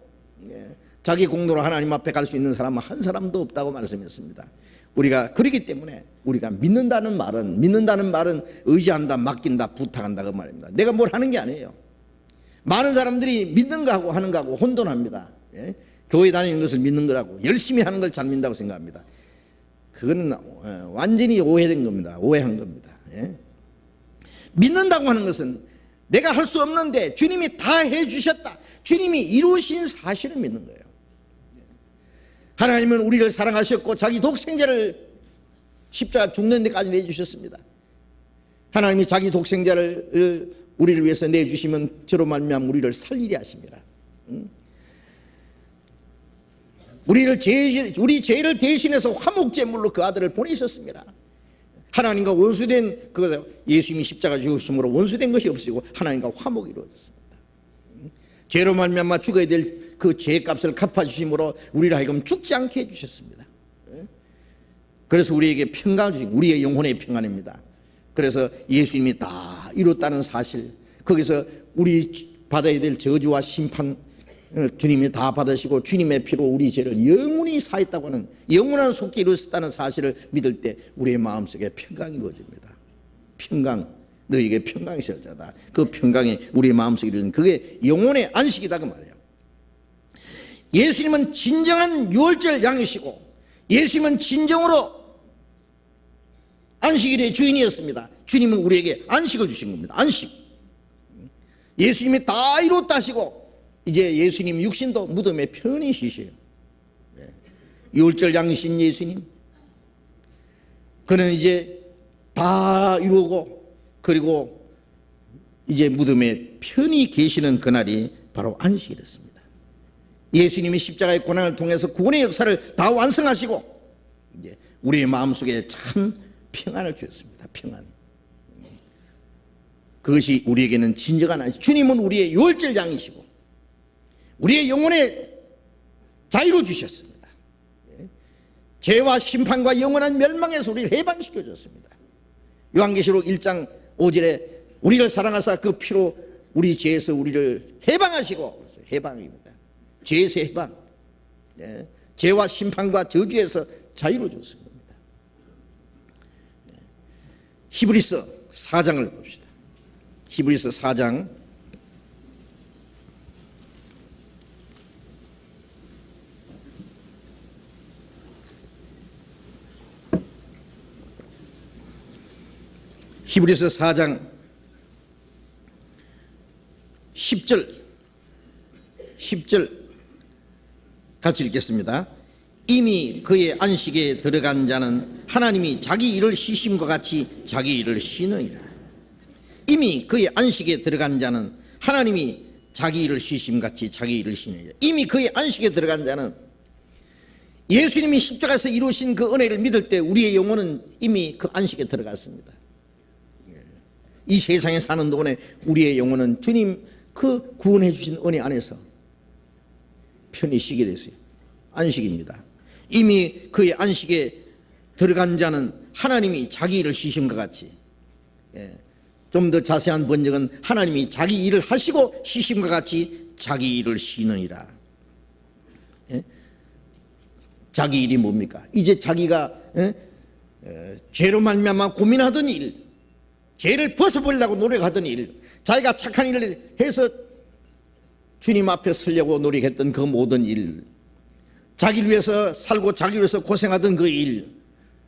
자기 공로로 하나님 앞에 갈 수 있는 사람은 한 사람도 없다고 말씀했습니다. 우리가 그렇기 때문에 우리가 믿는다는 말은 의지한다, 맡긴다, 부탁한다 그 말입니다. 내가 뭘 하는 게 아니에요. 많은 사람들이 믿는 거하고 하는 거하고 혼돈합니다. 교회 다니는 것을 믿는 거라고 열심히 하는 걸 잘 믿는다고 생각합니다. 그거는 완전히 오해된 겁니다. 오해한 겁니다. 믿는다고 하는 것은 내가 할 수 없는데 주님이 다 해주셨다. 주님이 이루신 사실을 믿는 거예요. 하나님은 우리를 사랑하셨고 자기 독생자를 십자가 죽는 데까지 내주셨습니다. 하나님이 자기 독생자를 우리를 위해서 내주시면 저로 말미암아 우리를 살리려 하십니다. 우리 죄를 대신해서 화목제물로 그 아들을 보내셨습니다. 하나님과 원수된 그 예수님이 십자가 죽으심으로 원수된 것이 없으시고 하나님과 화목이 이루어졌습니다. 죄로 말미암아 죽어야 될 그 죄값을 갚아주심으로 우리를 하여금 죽지 않게 해주셨습니다. 그래서 우리에게 평강을 주신 우리의 영혼의 평안입니다. 그래서 예수님이 다 이뤘다는 사실, 거기서 우리 받아야 될 저주와 심판 주님이 다 받으시고 주님의 피로 우리 죄를 영원히 사했다고 하는 영원한 속죄 이루셨다는 사실을 믿을 때 우리의 마음속에 평강이 이루어집니다. 평강, 너희에게 평강이 있을지어다. 그 평강이 우리의 마음속에 이루어진 그게 영혼의 안식이다 그 말이에요. 예수님은 진정한 유월절 양이시고 예수님은 진정으로 안식일의 주인이었습니다. 주님은 우리에게 안식을 주신 겁니다. 안식. 예수님이 다 이뤘다 하시고 이제 예수님 육신도 무덤에 편히 쉬셔요. 유월절 양이신 예수님, 그는 이제 다 이루고 그리고 이제 무덤에 편히 계시는 그날이 바로 안식일이었습니다. 예수님이 십자가의 고난을 통해서 구원의 역사를 다 완성하시고 이제 우리의 마음속에 참 평안을 주셨습니다. 평안. 그것이 우리에게는 진정한 안식. 주님은 우리의 유월절 양이시고 우리의 영혼의 자유를 주셨습니다. 죄와 심판과 영원한 멸망에서 우리를 해방시켜 줬습니다. 요한계시록 1장 5절에 우리를 사랑하사 그 피로 우리 죄에서 우리를 해방하시고, 해방입니다. 죄에서 해방, 죄와 심판과 저주에서 자유를 줬습니다. 히브리서 4장을 봅시다. 히브리서 4장 10절 같이 읽겠습니다. 이미 그의 안식에 들어간 자는 하나님이 자기 일을 쉬심과 같이 자기 일을 쉬느니라. 이미 그의 안식에 들어간 자는 하나님이 자기 일을 쉬심같이 자기 일을 쉬느니라. 이미 그의 안식에 들어간 자는, 예수님이 십자가에서 이루신 그 은혜를 믿을 때 우리의 영혼은 이미 그 안식에 들어갔습니다. 이 세상에 사는 동안에 우리의 영혼은 주님 그 구원해 주신 은혜 안에서 편히 쉬게 됐어요. 안식입니다. 이미 그의 안식에 들어간 자는 하나님이 자기 일을 쉬심과 같이, 좀 더 자세한 번역은 하나님이 자기 일을 하시고 쉬심과 같이 자기 일을 쉬느니라. 자기 일이 뭡니까? 이제 자기가 죄로 말미암아 고민하던 일, 죄를 벗어버리려고 노력하던 일, 자기가 착한 일을 해서 주님 앞에 서려고 노력했던 그 모든 일, 자기를 위해서 살고 자기를 위해서 고생하던 그 일,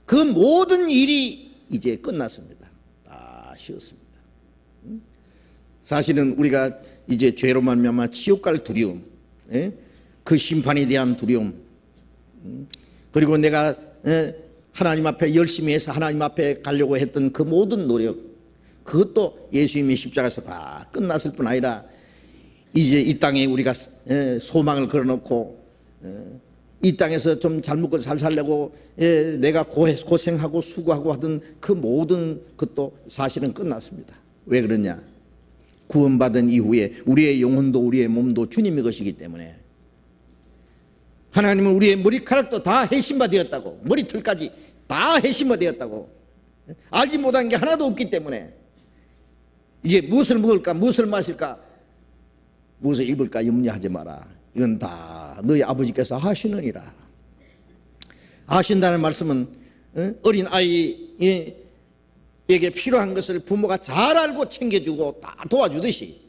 그 모든 일이 이제 끝났습니다. 다 쉬었습니다. 사실은 우리가 이제 죄로 말미암아 지옥 갈 두려움, 그 심판에 대한 두려움, 그리고 내가 하나님 앞에 열심히 해서 하나님 앞에 가려고 했던 그 모든 노력, 그것도 예수님의 십자가에서 다 끝났을 뿐 아니라 이제 이 땅에 우리가 소망을 걸어놓고 이 땅에서 좀 잘 먹고 잘 살려고 내가 고생하고 수고하고 하던 그 모든 것도 사실은 끝났습니다. 왜 그러냐? 구원받은 이후에 우리의 영혼도 우리의 몸도 주님의 것이기 때문에, 하나님은 우리의 머리카락도 다 해심바 되었다고, 머리털까지 다 해심바 되었다고, 알지 못한 게 하나도 없기 때문에 이제 무엇을 먹을까, 무엇을 마실까, 무엇을 입을까 염려하지 마라. 이건 다 너희 아버지께서 하시느니라. 하신다는 말씀은 어린 아이에게 필요한 것을 부모가 잘 알고 챙겨주고 다 도와주듯이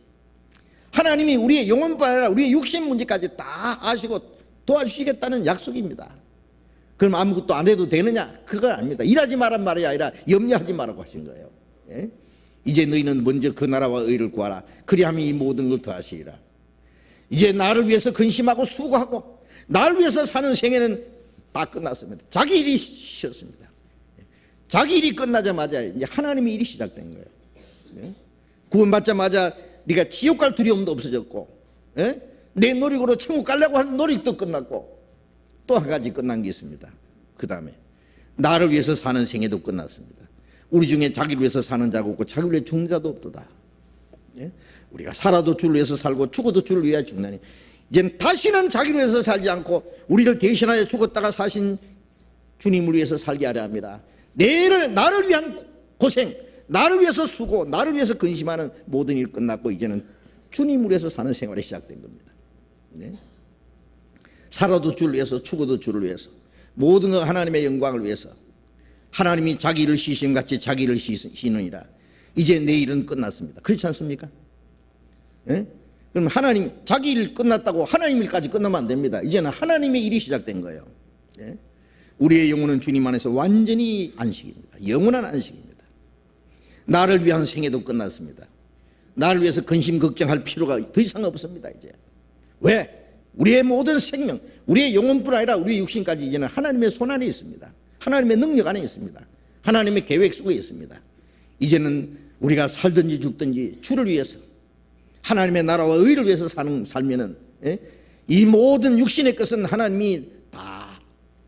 하나님이 우리의 영혼뿐 아니라 우리의 육신 문제까지 다 아시고 도와주시겠다는 약속입니다. 그럼 아무것도 안 해도 되느냐? 그건 아닙니다. 일하지 말란 말이 아니라 염려하지 말라고 하신 거예요. 이제 너희는 먼저 그 나라와 의를 구하라. 그리하면 이 모든 걸 더하시리라. 이제 나를 위해서 근심하고 수고하고 나를 위해서 사는 생애는 다 끝났습니다. 자기 일이 쉬었습니다. 자기 일이 끝나자마자 이제 하나님의 일이 시작된 거예요. 구원받자마자 네가 지옥 갈 두려움도 없어졌고, 내 노력으로 천국 가려고 하는 노력도 끝났고, 또 한 가지 끝난 게 있습니다. 그 다음에 나를 위해서 사는 생애도 끝났습니다. 우리 중에 자기를 위해서 사는 자가 없고 자기를 위해 죽는 자도 없도다. 우리가 살아도 주를 위해서 살고 죽어도 주를 위하여 죽나니, 이제는 다시는 자기를 위해서 살지 않고 우리를 대신하여 죽었다가 사신 주님을 위해서 살게 하려 합니다. 나를 위한 고생, 나를 위해서 수고, 나를 위해서 근심하는 모든 일 끝났고 이제는 주님을 위해서 사는 생활이 시작된 겁니다. 살아도 주를 위해서, 죽어도 주를 위해서, 모든 것 하나님의 영광을 위해서, 하나님이 자기 일을 쉬심같이 자기 일을 쉬느니라. 이제 내 일은 끝났습니다. 그렇지 않습니까? 그럼 하나님, 자기 일 끝났다고 하나님 일까지 끝나면 안 됩니다. 이제는 하나님의 일이 시작된 거예요. 우리의 영혼은 주님 안에서 완전히 안식입니다. 영원한 안식입니다. 나를 위한 생애도 끝났습니다. 나를 위해서 근심 걱정할 필요가 더 이상 없습니다. 이제 왜? 우리의 모든 생명, 우리의 영혼뿐 아니라 우리의 육신까지 이제는 하나님의 손 안에 있습니다. 하나님의 능력 안에 있습니다. 하나님의 계획 속에 있습니다. 이제는 우리가 살든지 죽든지 주를 위해서, 하나님의 나라와 의를 위해서 살면은, 이 모든 육신의 것은 하나님이 다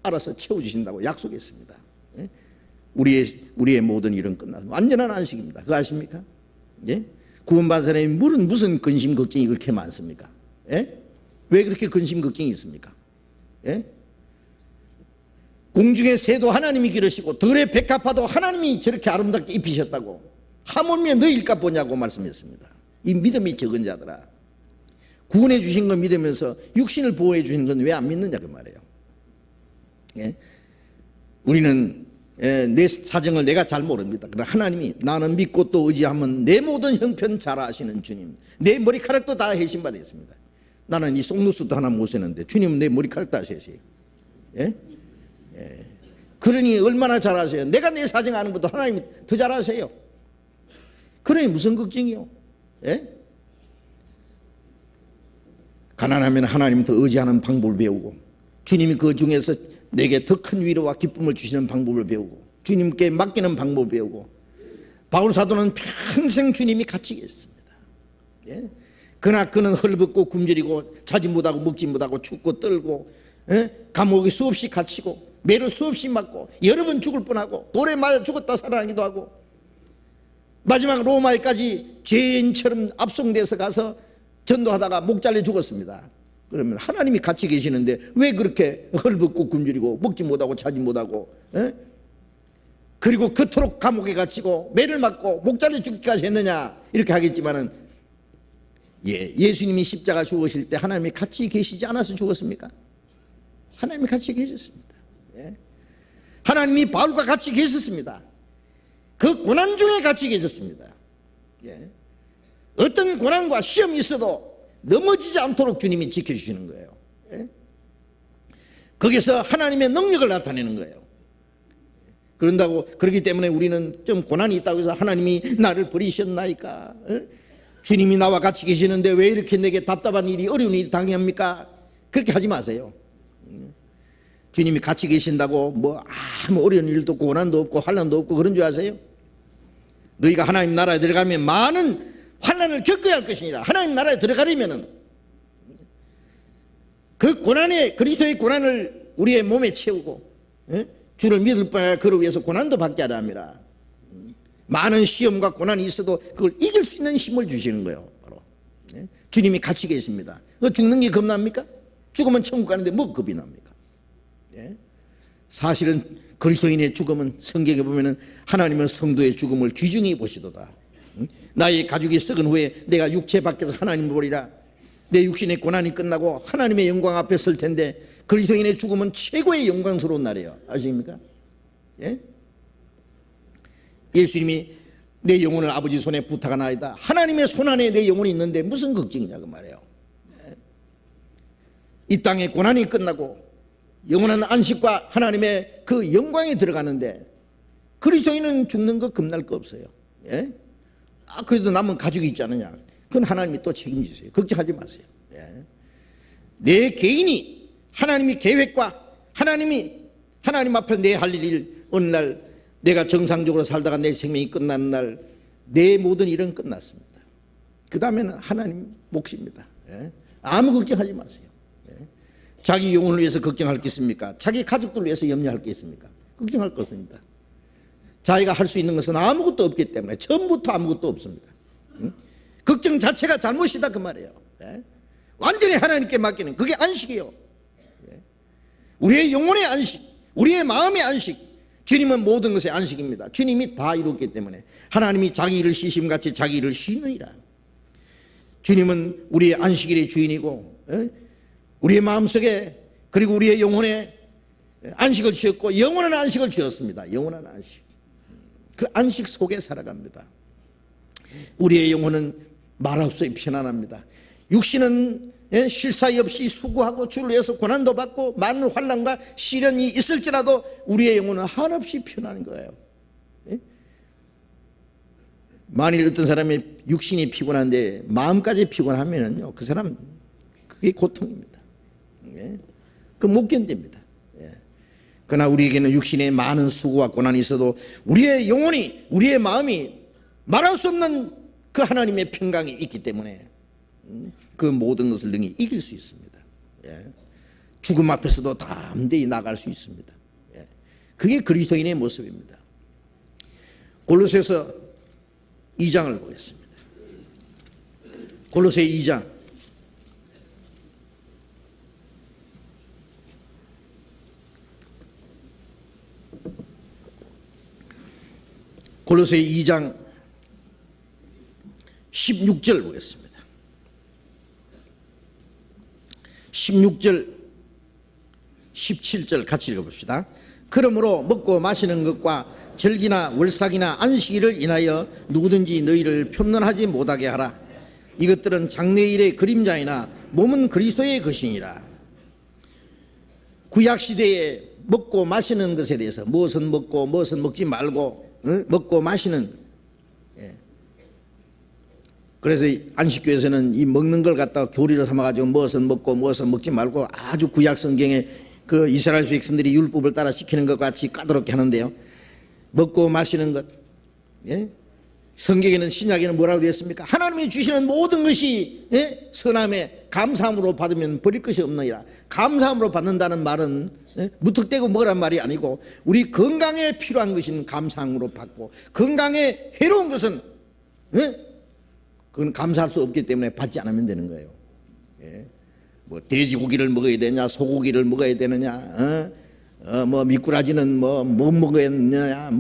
알아서 채워주신다고 약속했습니다. 우리의 모든 일은 끝나서 완전한 안식입니다. 그거 아십니까? 예? 구원받은 사람이 무슨 근심 걱정이 그렇게 많습니까? 예? 왜 그렇게 근심 걱정이 있습니까? 예? 공중의 새도 하나님이 기르시고 들의 백합화도 하나님이 저렇게 아름답게 입히셨다고 하물며 너희일까 보냐고 말씀했습니다. 이 믿음이 적은 자들아, 구원해 주신 거 믿으면서 육신을 보호해 주신 건 왜 안 믿느냐 그 말이에요. 예? 우리는 내 사정을 내가 잘 모릅니다. 그러나 하나님이 나는 믿고 또 의지하면 내 모든 형편 잘 아시는 주님, 내 머리카락도 다 해신받아 있습니다. 나는 이 속누수도 하나 못 세는데 주님은 내 머리카락 다 세세요. 예? 예. 그러니 얼마나 잘 아세요? 내가 내 사정 아는 것도 하나님이 더 잘 아세요. 그러니 무슨 걱정이요? 예? 가난하면 하나님 더 의지하는 방법을 배우고, 주님이 그 중에서 내게 더 큰 위로와 기쁨을 주시는 방법을 배우고, 주님께 맡기는 방법을 배우고, 바울 사도는 평생 주님이 같이 계셨습니다. 예? 그러나 그는 헐벗고 굶주리고 자지 못하고 먹지 못하고 춥고 떨고, 감옥에 수없이 갇히고 매를 수없이 맞고 여러 번 죽을 뻔하고 돌에 맞아 죽었다 살아나기도 하고, 마지막 로마에까지 죄인처럼 압송돼서 가서 전도하다가 목 잘려 죽었습니다. 그러면 하나님이 같이 계시는데 왜 그렇게 헐벗고 굶주리고 먹지 못하고 자지 못하고, 그리고 그토록 감옥에 갇히고 매를 맞고 목 잘려 죽기까지 했느냐 이렇게 하겠지만은, 예수님이 십자가 죽으실 때 하나님이 같이 계시지 않아서 죽었습니까? 하나님이 같이 계셨습니다. 하나님이 바울과 같이 계셨습니다. 그 고난 중에 같이 계셨습니다. 어떤 고난과 시험이 있어도 넘어지지 않도록 주님이 지켜주시는 거예요. 거기서 하나님의 능력을 나타내는 거예요. 그렇기 때문에 우리는 좀 고난이 있다고 해서 하나님이 나를 버리셨나이까, 주님이 나와 같이 계시는데 왜 이렇게 내게 답답한 일이, 어려운 일이 당합니까? 그렇게 하지 마세요. 주님이 같이 계신다고 뭐 아무 어려운 일도 없고 고난도 없고 환난도 없고 그런 줄 아세요? 너희가 하나님 나라에 들어가면 많은 환난을 겪어야 할 것이니라. 하나님 나라에 들어가려면은 그 고난의, 그리스도의 고난을 우리의 몸에 채우고, 주를 믿을 뿐 아니라 그를 위해서 고난도 받게 하라 함이라. 많은 시험과 고난이 있어도 그걸 이길 수 있는 힘을 주시는 거예요. 바로 주님이 같이 계십니다. 죽는 게 겁납니까? 죽으면 천국 가는데 뭐 겁이 납니까? 사실은 그리스도인의 죽음은 성경에 보면은 하나님은 성도의 죽음을 귀중히 보시도다. 나의 가죽이 썩은 후에 내가 육체 밖에서 하나님을 보리라. 내 육신의 고난이 끝나고 하나님의 영광 앞에 설 텐데, 그리스도인의 죽음은 최고의 영광스러운 날이에요. 아십니까? 예수님이 내 영혼을 아버지 손에 부탁하나이다. 하나님의 손 안에 내 영혼이 있는데 무슨 걱정이냐 그 말이에요. 이 땅의 고난이 끝나고 영원한 안식과 하나님의 그 영광에 들어가는데, 그리스도인은 죽는 거 겁날 거 없어요. 그래도 남은 가족이 있지 않느냐, 그건 하나님이 또 책임지세요. 걱정하지 마세요. 내 개인이 하나님의 계획과 하나님 앞에 내 할 일, 어느 날 내가 정상적으로 살다가 내 생명이 끝나는 날 내 모든 일은 끝났습니다. 그 다음에는 하나님 몫입니다. 아무 걱정하지 마세요. 자기 영혼을 위해서 걱정할 게 있습니까? 자기 가족들 위해서 염려할 게 있습니까? 걱정할 거 없습니다. 자기가 할 수 있는 것은 아무것도 없기 때문에 처음부터 아무것도 없습니다. 걱정 자체가 잘못이다 그 말이에요. 완전히 하나님께 맡기는 그게 안식이에요. 우리의 영혼의 안식, 우리의 마음의 안식, 주님은 모든 것의 안식입니다. 주님이 다 이뤘기 때문에 하나님이 자기 일을 쉬심같이 자기 일을 쉬느니라. 주님은 우리의 안식일의 주인이고, 우리의 마음속에 그리고 우리의 영혼에 안식을 주었고 영원한 안식을 주었습니다. 영원한 안식, 그 안식 속에 살아갑니다. 우리의 영혼은 말없이 편안합니다. 육신은 쉴 사이 없이 수고하고 주를 위해서 고난도 받고 많은 환난과 시련이 있을지라도 우리의 영혼은 한없이 편한 거예요. 만일 어떤 사람이 육신이 피곤한데 마음까지 피곤하면은요, 그 사람 그게 고통입니다. 예? 그 못 견딥니다. 예. 그러나 우리에게는 육신에 많은 수고와 고난이 있어도 우리의 영혼이, 우리의 마음이 말할 수 없는 그 하나님의 평강이 있기 때문에 그 모든 것을 능히 이길 수 있습니다. 예. 죽음 앞에서도 담대히 나갈 수 있습니다. 예. 그게 그리스도인의 모습입니다. 골로새서 2장을 보겠습니다. 골로새 2장 16절 보겠습니다. 16절 17절 같이 읽어봅시다. 그러므로 먹고 마시는 것과 절기나 월삭이나 안식일을 인하여 누구든지 너희를 편론하지 못하게 하라. 이것들은 장래일의 그림자이나 몸은 그리스도의 것이니라. 구약시대에 먹고 마시는 것에 대해서 무엇은 먹고 무엇은 먹지 말고 먹고 마시는, 그래서 안식교에서는 이 먹는 걸 갖다가 교리로 삼아가지고 무엇은 먹고 무엇은 먹지 말고 아주 구약 성경에 그 이스라엘 백성들이 율법을 따라 지키는 것 같이 까다롭게 하는데요. 먹고 마시는 것, 예? 성경에는 신약에는 뭐라고 되어 있습니까? 하나님이 주시는 모든 것이, 예? 선함에 감사함으로 받으면 버릴 것이 없느니라. 감사함으로 받는다는 말은, 예? 무턱대고 먹으란 말이 아니고 우리 건강에 필요한 것은 감사함으로 받고 건강에 해로운 것은, 예? 그건 감사할 수 없기 때문에 받지 않으면 되는 거예요. 예? 뭐 돼지고기를 먹어야 되냐, 소고기를 먹어야 되느냐, 뭐 미꾸라지는 뭐 먹어야 되느냐,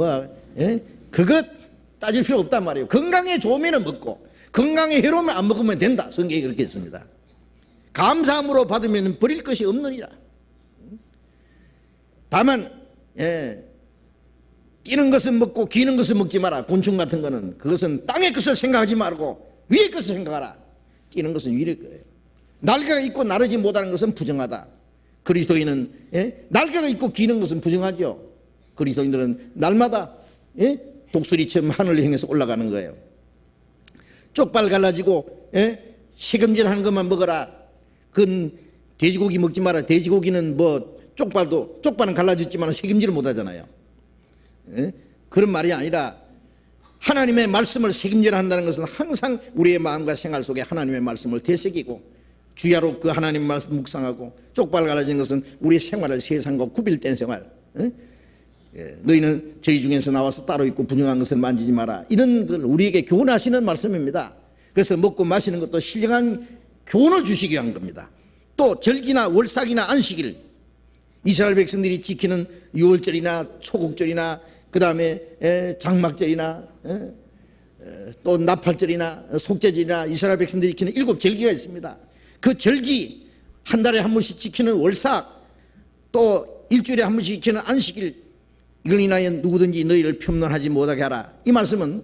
예? 그것 따질 필요 없단 말이에요. 건강에 좋으면 먹고 건강에 해로우면 안 먹으면 된다. 성경이 그렇게 했습니다. 감사함으로 받으면 버릴 것이 없느니라. 다만, 예, 뛰는 것은 먹고 기는 것은 먹지 마라. 곤충 같은 거는 그것은 땅의 것을 생각하지 말고 위의 것을 생각하라. 뛰는 것은 위의 거예요. 날개가 있고 나르지 못하는 것은 부정하다. 그리스도인은, 예? 날개가 있고 기는 것은 부정하죠. 그리스도인들은 날마다, 예? 독수리처럼 하늘을 향해서 올라가는 거예요. 쪽발 갈라지고, 예? 세금질하는 것만 먹어라. 그건 돼지고기 먹지 마라. 돼지고기는 뭐 쪽발은 갈라졌지만 세금질을 못하잖아요. 예? 그런 말이 아니라 하나님의 말씀을 책임져한다는 것은 항상 우리의 마음과 생활 속에 하나님의 말씀을 되새기고 주야로 그 하나님 말씀 묵상하고, 쪽발 갈라진 것은 우리의 생활을 세상과 구별된 생활. 너희는 저희 중에서 나와서 따로 있고 분영한 것을 만지지 마라. 이런 걸 우리에게 교훈하시는 말씀입니다. 그래서 먹고 마시는 것도 신령한 교훈을 주시기 위한 겁니다. 또 절기나 월삭이나 안식일, 이스라엘 백성들이 지키는 유월절이나 초국절이나 그 다음에 장막절이나 또 나팔절이나 속죄절이나 이스라엘 백성들이 지키는 7절기가 있습니다. 그 절기, 한 달에 한 번씩 지키는 월삭, 또 일주일에 한 번씩 지키는 안식일, 이걸 인하여 누구든지 너희를 편론하지 못하게 하라. 이 말씀은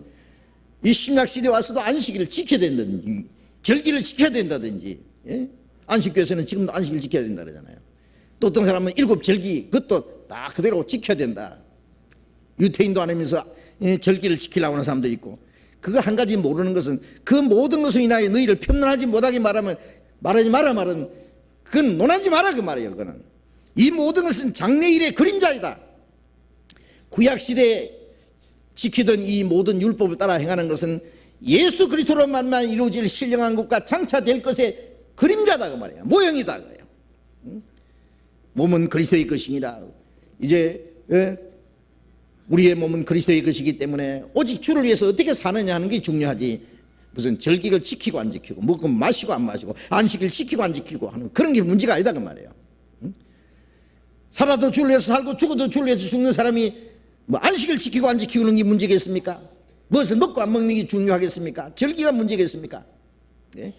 이 신약시대에 와서도 안식일을 지켜야 된다든지 절기를 지켜야 된다든지, 예? 안식교에서는 지금도 안식일 지켜야 된다 그러잖아요. 또 어떤 사람은 7절기 그것도 다 그대로 지켜야 된다. 유태인도 안 하면서 절기를 지키려고 하는 사람들이 있고, 그거 한 가지 모르는 것은 그 모든 것을 인하여 너희를 편론하지 못하게 말하지 마라 말은 그건 논하지 마라 그 말이에요. 그거는 이 모든 것은 장래일의 그림자이다. 구약시대에 지키던 이 모든 율법을 따라 행하는 것은 예수 그리스도로만 이루어질 신령한 것과 장차될 것의 그림자다 그 말이에요. 모형이다 그거예요. 몸은 그리스도의 것이니라. 이제 우리의 몸은 그리스도의 것이기 때문에 오직 주를 위해서 어떻게 사느냐 하는 게 중요하지, 무슨 절기를 지키고 안 지키고 먹고 마시고 안 마시고 안식일 지키고 안 지키고 하는 그런 게 문제가 아니다 그 말이에요. 살아도 주를 위해서 살고 죽어도 주를 위해서 죽는 사람이 뭐 안식일 지키고 안 지키는 게 문제겠습니까? 무엇을 먹고 안 먹는 게 중요하겠습니까? 절기가 문제겠습니까? 네?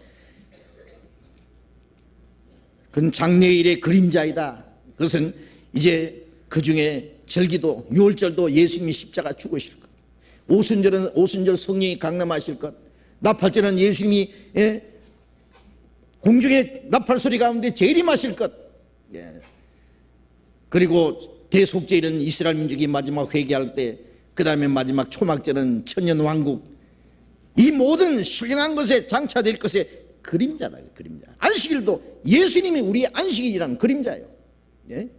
그건 장래일의 그림자이다. 그것은 이제 그 중에 절기도 유월절도 예수님이 십자가 죽으실 것, 오순절은 오순절 성령이 강림하실 것, 나팔절은 예수님이 공중의 나팔 소리 가운데 재림하실 것, 그리고 대속죄일은 이스라엘 민족이 마지막 회개할 때, 그 다음에 마지막 초막절은 천년왕국, 이 모든 신령한 것에 장차될 것의 그림자다. 그림자. 안식일도 예수님이 우리의 안식일이라는 그림자예요. 예?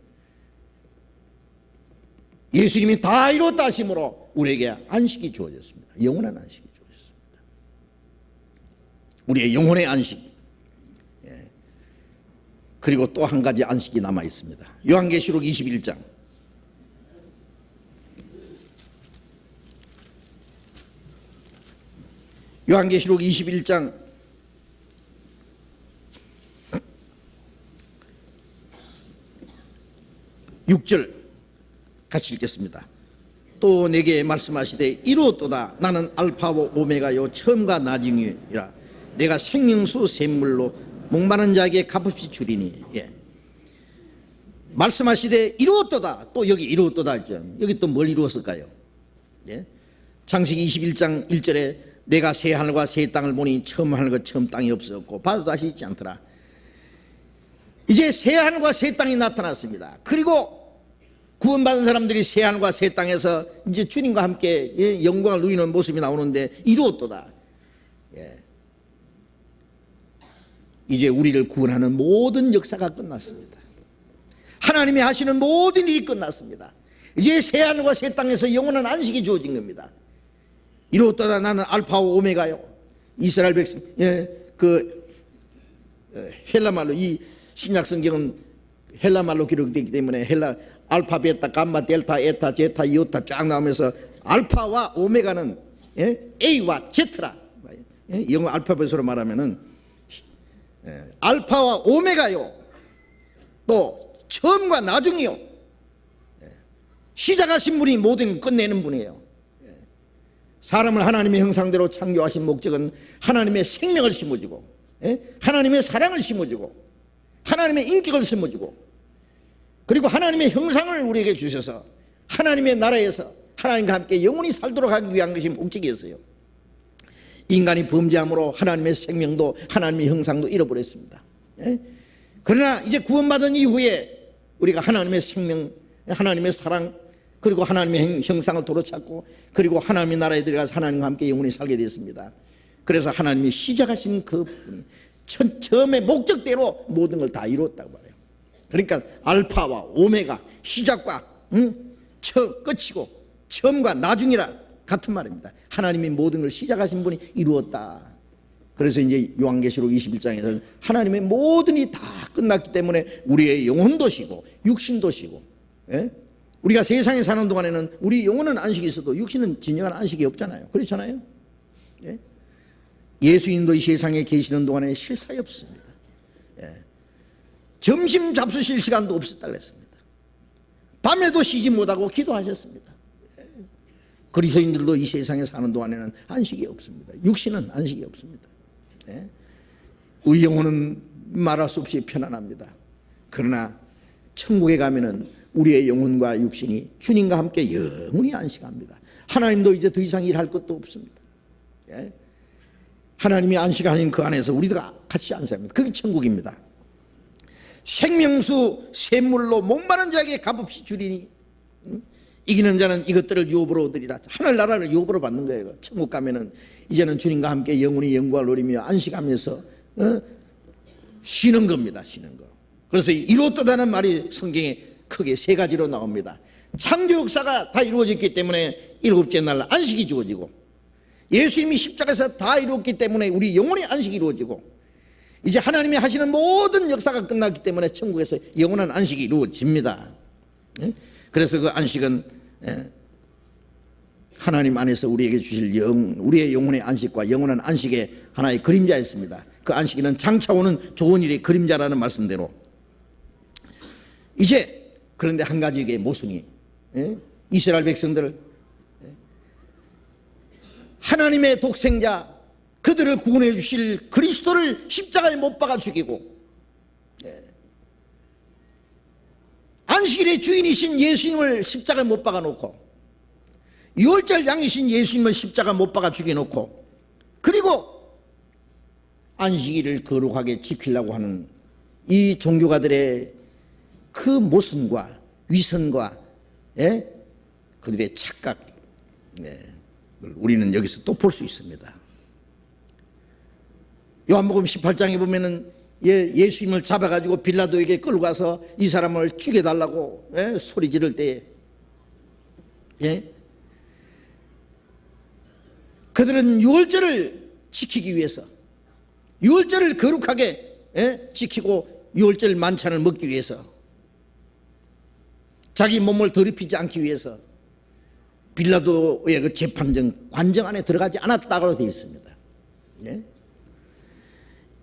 예수님이 다 이뤘다 하심으로 우리에게 안식이 주어졌습니다. 영원한 안식이 주어졌습니다. 우리의 영혼의 안식. 예. 그리고 또 한 가지 안식이 남아 있습니다. 요한계시록 21장. 요한계시록 21장 6절 같이 읽겠습니다. 또 내게 말씀하시되 이루었도다. 나는 알파와 오메가요 처음과 나중이라. 내가 생명수 샘물로 목마른 자에게 값없이 주리니. 예. 말씀하시되 이루었도다. 또 여기 이루었도다 했죠. 여기 또 뭘 이루었을까요? 예. 창세기 21장 1절에 내가 새 하늘과 새 땅을 보니 처음 하늘과 처음 땅이 없었고 바다도 다시 있지 않더라. 이제 새 하늘과 새 땅이 나타났습니다. 그리고 구원받은 사람들이 새 하늘과 새 땅에서 이제 주님과 함께 영광을 누리는 모습이 나오는데 이루었도다. 예. 이제 우리를 구원하는 모든 역사가 끝났습니다. 하나님이 하시는 모든 일이 끝났습니다. 이제 새 하늘과 새 땅에서 영원한 안식이 주어진 겁니다. 이루었도다. 나는 알파와 오메가요. 이스라엘 백성, 헬라 말로, 이 신약 성경은 헬라 말로 기록되기 때문에 헬라 알파, 베타, 감마, 델타, 에타, 제타, 이오타 쫙 나오면서 알파와 오메가는 A와 Z라. 영어 알파벳으로 말하면은 알파와 오메가요. 또 처음과 나중이요. 시작하신 분이 모든 끝내는 분이에요. 사람을 하나님의 형상대로 창조하신 목적은 하나님의 생명을 심어주고, 하나님의 사랑을 심어주고, 하나님의 인격을 심어주고, 그리고 하나님의 형상을 우리에게 주셔서 하나님의 나라에서 하나님과 함께 영원히 살도록 하기 위한 것이 목적이었어요. 인간이 범죄함으로 하나님의 생명도 하나님의 형상도 잃어버렸습니다. 그러나 이제 구원받은 이후에 우리가 하나님의 생명, 하나님의 사랑, 그리고 하나님의 형상을 도로찾고 그리고 하나님의 나라에 들어가서 하나님과 함께 영원히 살게 됐습니다. 그래서 하나님이 시작하신 그 분이 처음의 목적대로 모든 걸 다 이루었다고 말해요. 그러니까 알파와 오메가, 시작과 끝이고 처음과 나중이라 같은 말입니다. 하나님이 모든 걸 시작하신 분이 이루었다. 그래서 이제 요한계시록 21장에서는 하나님의 모든 일이 다 끝났기 때문에 우리의 영혼도 쉬고 육신도 쉬고, 우리가 세상에 사는 동안에는 우리 영혼은 안식이 있어도 육신은 진정한 안식이 없잖아요. 그렇잖아요. 예수님도 이 세상에 계시는 동안에 쉴 사이 없습니다. 점심 잡수실 시간도 없었다 그랬습니다. 밤에도 쉬지 못하고 기도하셨습니다. 그리스도인들도 이 세상에 사는 동안에는 안식이 없습니다. 육신은 안식이 없습니다. 우리 영혼은 말할 수 없이 편안합니다. 그러나 천국에 가면은 우리의 영혼과 육신이 주님과 함께 영원히 안식합니다. 하나님도 이제 더 이상 일할 것도 없습니다. 하나님이 안식하는 그 안에서 우리도 같이 안식합니다. 그게 천국입니다. 생명수 샘물로 목마른 자에게 값없이 주리니 이기는 자는 이것들을 유업으로 얻으리라. 하늘나라를 유업으로 받는 거예요. 천국 가면은 이제는 주님과 함께 영원히 영광을 누리며 안식하면서 쉬는 겁니다. 쉬는 거. 그래서 이루었다는 말이 성경에 크게 세 가지로 나옵니다. 창조 역사가 다 이루어졌기 때문에 일곱째 날 안식이 주어지고, 예수님이 십자가에서 다 이루었기 때문에 우리 영혼의 안식이 이루어지고, 이제 하나님이 하시는 모든 역사가 끝났기 때문에 천국에서 영원한 안식이 이루어집니다. 그래서 그 안식은 하나님 안에서 우리에게 주실 우리의 영혼의 안식과 영원한 안식의 하나의 그림자였습니다. 그 안식에는 장차 오는 좋은 일의 그림자라는 말씀대로 이제, 그런데 한 가지의 모순이, 이스라엘 백성들, 하나님의 독생자, 그들을 구원해 주실 그리스도를 십자가에 못 박아 죽이고, 안식일의 주인이신 예수님을 십자가에 못 박아 놓고, 유월절 양이신 예수님을 십자가 못 박아 죽여놓고, 그리고 안식일을 거룩하게 지키려고 하는 이 종교가들의 그 모순과 위선과 그들의 착각, 우리는 여기서 또 볼 수 있습니다. 요한복음 18장에 보면은 예수님을 잡아가지고 빌라도에게 끌고 가서 이 사람을 죽여달라고 소리 지를 때에 그들은 유월절을 지키기 위해서, 유월절을 거룩하게 지키고 유월절 만찬을 먹기 위해서, 자기 몸을 더럽히지 않기 위해서 빌라도의 그 재판정 관정 안에 들어가지 않았다고 되어 있습니다.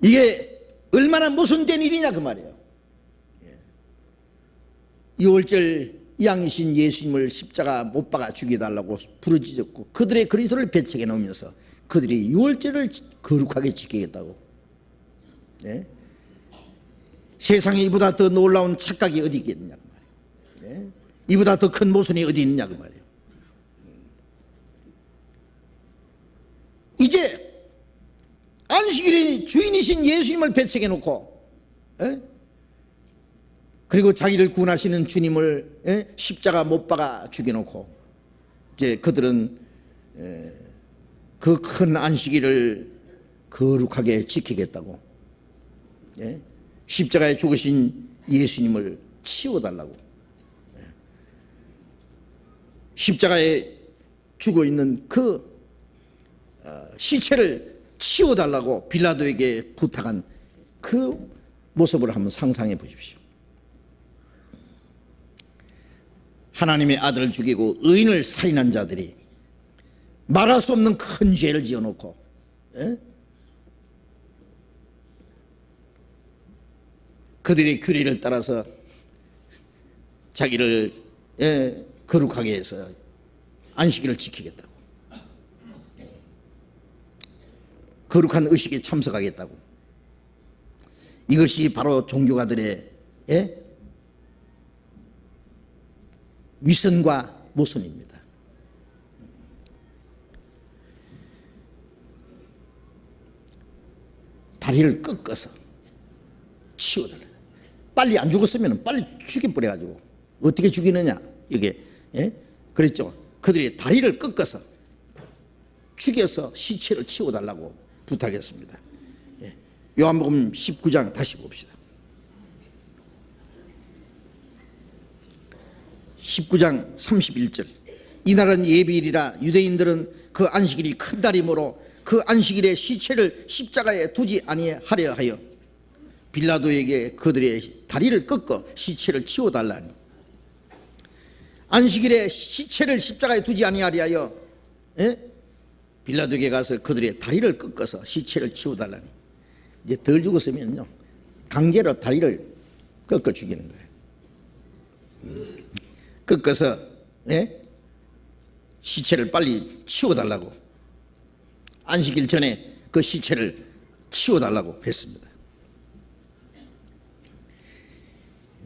이게 얼마나 모순된 일이냐 그 말이에요. 유월절 양이신 예수님을 십자가 못 박아 죽여달라고 부르짖었고 그들의 그리스도를 배척해 놓으면서 그들이 유월절을 거룩하게 지키겠다고. 세상에 이보다 더 놀라운 착각이 어디 있겠느냐 그 말이에요. 이보다 더 큰 모순이 어디 있느냐 그 말이에요. 이제 안식일의 주인이신 예수님을 배척해 놓고 그리고 자기를 구원하시는 주님을 십자가 못 박아 죽여놓고 이제 그들은 그 큰 안식일을 거룩하게 지키겠다고 십자가에 죽으신 예수님을 치워달라고, 십자가에 죽어 있는 그 시체를 치워달라고 빌라도에게 부탁한 그 모습을 한번 상상해 보십시오. 하나님의 아들을 죽이고 의인을 살인한 자들이 말할 수 없는 큰 죄를 지어놓고 그들의 규례를 따라서 자기를 거룩하게 해서 안식일을 지키겠다고, 거룩한 의식에 참석하겠다고. 이것이 바로 종교가들의 위선과 모순입니다. 다리를 꺾어서 치워달라. 빨리 안 죽었으면 빨리 죽여버려가지고 어떻게 죽이느냐 이게 그랬죠. 그들이 다리를 꺾어서 죽여서 시체를 치워달라고 부탁했습니다. 요한복음 19장 다시 봅시다. 19장 31절. 이날은 예비일이라 유대인들은 그 안식일이 큰 달이므로 그 안식일에 시체를 십자가에 두지 아니하려 하여 빌라도에게 그들의 다리를 꺾어 시체를 치워달라니. 안식일에 시체를 십자가에 두지 아니하려 하여 빌라도에게 가서 그들의 다리를 꺾어서 시체를 치워달라니. 이제 덜 죽었으면요 강제로 다리를 꺾어 죽이는 거예요. 꺾어서 시체를 빨리 치워달라고, 안식일 전에 그 시체를 치워달라고 했습니다.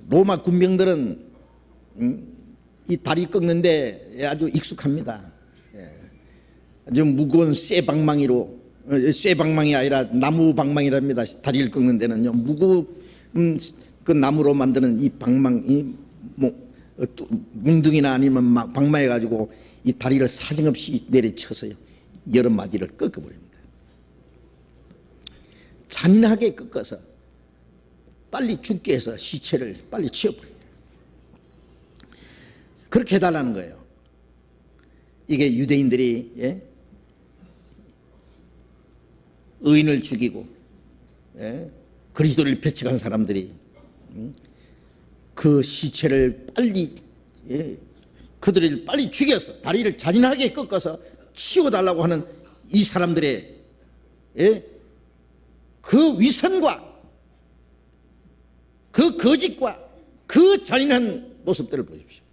로마 군병들은 이 다리 꺾는데 아주 익숙합니다. 아주 무거운 쇠방망이로, 쇠방망이 아니라 나무 방망이랍니다. 다리를 꺾는 데는요 무거운 그 나무로 만드는 이 방망이, 뭉둥이나 아니면 방망이 가지고 이 다리를 사정없이 내리쳐서요 여러 마디를 꺾어버립니다. 잔인하게 꺾어서 빨리 죽게 해서 시체를 빨리 치워버립니다. 그렇게 해달라는 거예요. 이게 유대인들이 의인을 죽이고 그리스도를 배척한 사람들이 그 시체를 빨리 그들을 빨리 죽여서 다리를 잔인하게 꺾어서 치워달라고 하는 이 사람들의 그 위선과 그 거짓과 그 잔인한 모습들을 보십시오.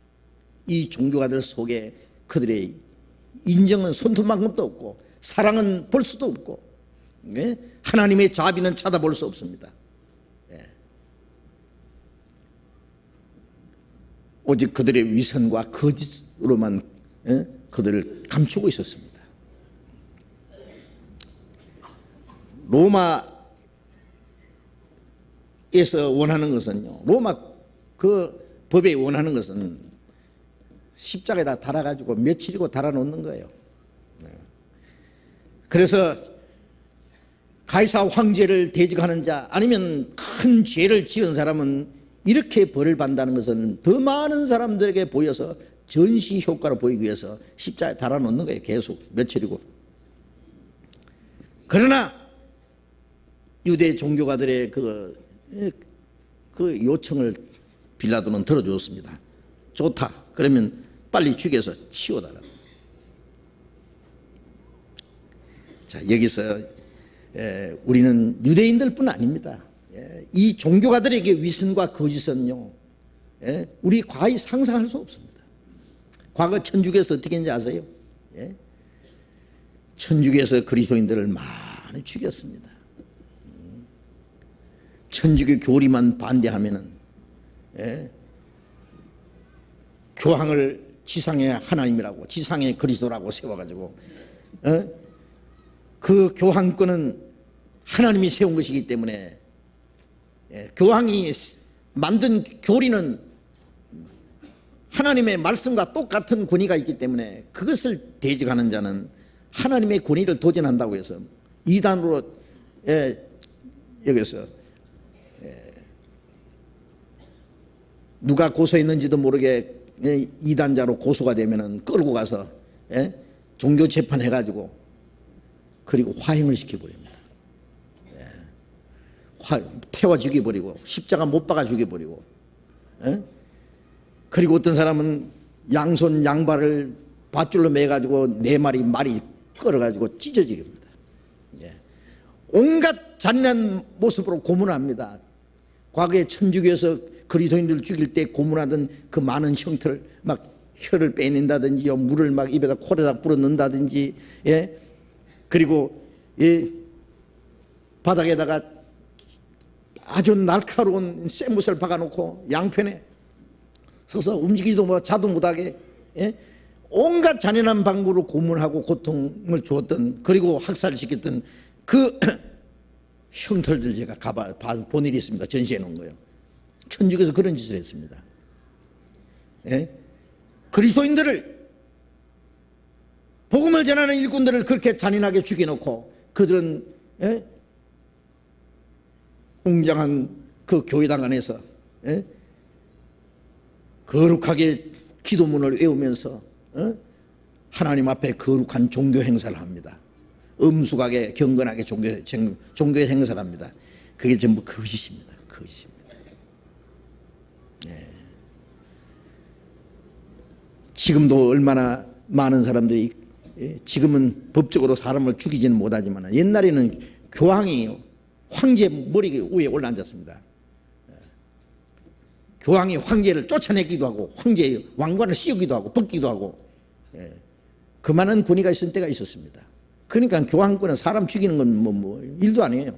이 종교가들 속에 그들의 인정은 손톱만큼도 없고 사랑은 볼 수도 없고 하나님의 자비는 찾아볼 수 없습니다. 오직 그들의 위선과 거짓으로만 그들을 감추고 있었습니다. 로마에서 원하는 것은요, 로마 그 법에 원하는 것은 십자가에다 달아가지고 며칠이고 달아놓는 거예요. 그래서 가이사 황제를 대적하는 자 아니면 큰 죄를 지은 사람은 이렇게 벌을 받는다는 것은 더 많은 사람들에게 보여서 전시 효과로 보이기 위해서 십자가에 달아놓는 거예요. 계속 며칠이고. 그러나 유대 종교가들의 그 요청을 빌라도는 들어주었습니다. 좋다. 그러면 빨리 죽여서 치워달라. 자, 여기서 우리는 유대인들뿐 아닙니다. 이 종교가들에게 위선과 거짓은요, 우리 과히 상상할 수 없습니다. 과거 천주교에서 어떻게 했는지 아세요? 천주교에서 그리스도인들을 많이 죽였습니다. 천주교 교리만 반대하면은 교황을 지상의 하나님이라고, 지상의 그리스도라고 세워가지고 그 교황권은 하나님이 세운 것이기 때문에 교황이 만든 교리는 하나님의 말씀과 똑같은 권위가 있기 때문에 그것을 대적하는 자는 하나님의 권위를 도전한다고 해서 이단으로 여기서 누가 고소했는지도 모르게 이단자로 고소가 되면은 끌고 가서 종교 재판해가지고 그리고 화형을 시켜버립니다. 태워 죽여버리고 십자가 못 박아 죽여버리고 그리고 어떤 사람은 양손 양발을 밧줄로 매가지고 네 마리 말이 끌어가지고 찢어지립니다. 온갖 잔인한 모습으로 고문합니다. 과거에 천주교에서 그리스도인들을 죽일 때 고문하던 그 많은 형태를 막 혀를 빼낸다든지 물을 막 입에다 코에다 불어 넣는다든지 그리고 바닥에다가 아주 날카로운 쇠못을 박아놓고 양편에 서서 움직이지도 뭐 자도 못하게 온갖 잔인한 방법으로 고문하고 고통을 주었던 그리고 학살시켰던 그 형틀들 제가 본 일이 있습니다. 전시해 놓은 거예요. 천주교에서 그런 짓을 했습니다. 그리스도인들을 복음을 전하는 일꾼들을 그렇게 잔인하게 죽여놓고 그들은 웅장한 그 교회당 안에서 거룩하게 기도문을 외우면서 하나님 앞에 거룩한 종교 행사를 합니다. 엄숙하게 경건하게 종교 행사를 합니다. 그게 전부 거짓입니다. 거짓입니다. 지금도 얼마나 많은 사람들이 지금은 법적으로 사람을 죽이지는 못하지만 옛날에는 교황이 황제 머리 위에 올라앉았습니다. 교황이 황제를 쫓아내기도 하고 황제의 왕관을 씌우기도 하고 벗기도 하고 그만한 권위가 있을 때가 있었습니다. 그러니까 교황권은 사람 죽이는 건 뭐 일도 아니에요.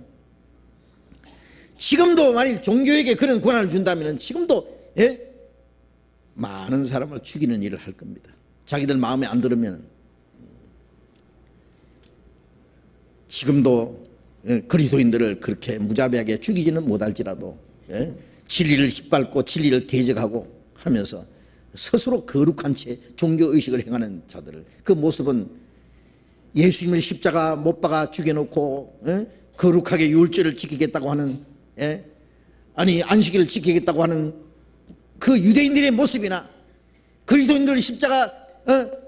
지금도 만일 종교에게 그런 권한을 준다면 지금도 많은 사람을 죽이는 일을 할 겁니다. 자기들 마음에 안 들으면 지금도 그리스도인들을 그렇게 무자비하게 죽이지는 못할지라도 진리를 짓밟고 진리를 대적하고 하면서 스스로 거룩한 채 종교의식을 행하는 자들을 그 모습은 예수님을 십자가 못 박아 죽여놓고 거룩하게 율제를 지키겠다고 하는 아니 안식일을 지키겠다고 하는 그 유대인들의 모습이나 그리스도인들 십자가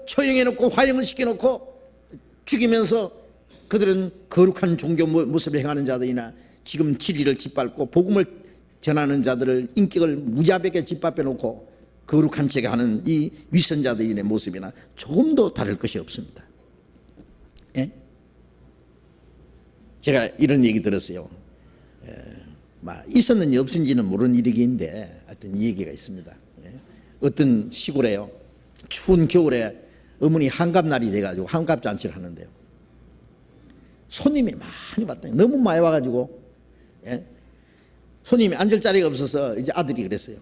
처형해놓고 화형을 시켜놓고 죽이면서 그들은 거룩한 종교 모습을 행하는 자들이나 지금 진리를 짓밟고 복음을 전하는 자들을 인격을 무자비하게 짓밟혀 놓고 거룩한 척 하는 이 위선자들의 모습이나 조금도 다를 것이 없습니다. 제가 이런 얘기 들었어요. 있었는지 없었는지는 모르는 일이긴데 하여튼 이 얘기가 있습니다. 어떤 시골에요. 추운 겨울에 어머니 한갑날이 돼가지고 한갑잔치를 하는데요. 손님이 많이 왔더니 너무 많이 와가지고 손님이 앉을 자리가 없어서 이제 아들이 그랬어요.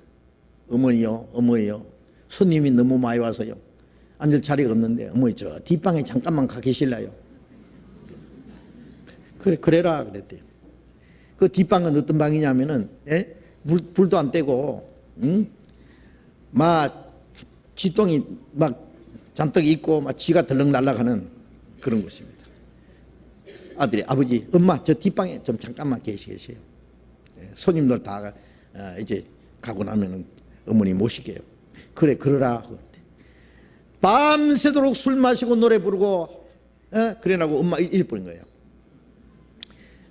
어머니요 손님이 너무 많이 와서요 앉을 자리가 없는데 어머니 저 뒷방에 잠깐만 가 계실래요? 그래라 그랬대요. 그 뒷방은 어떤 방이냐면은 불도 안 떼고 막 지똥이 막 잔뜩 있고 막 쥐가 덜렁달락하는 그런 곳입니다. 아들이 아버지, 엄마 저 뒷방에 좀 잠깐만 계시겠어요? 손님들 다 이제 가고 나면은 어머니 모실게요. 그래 그러라. 밤새도록 술 마시고 노래 부르고 그래나고 엄마 잃어버린 거예요.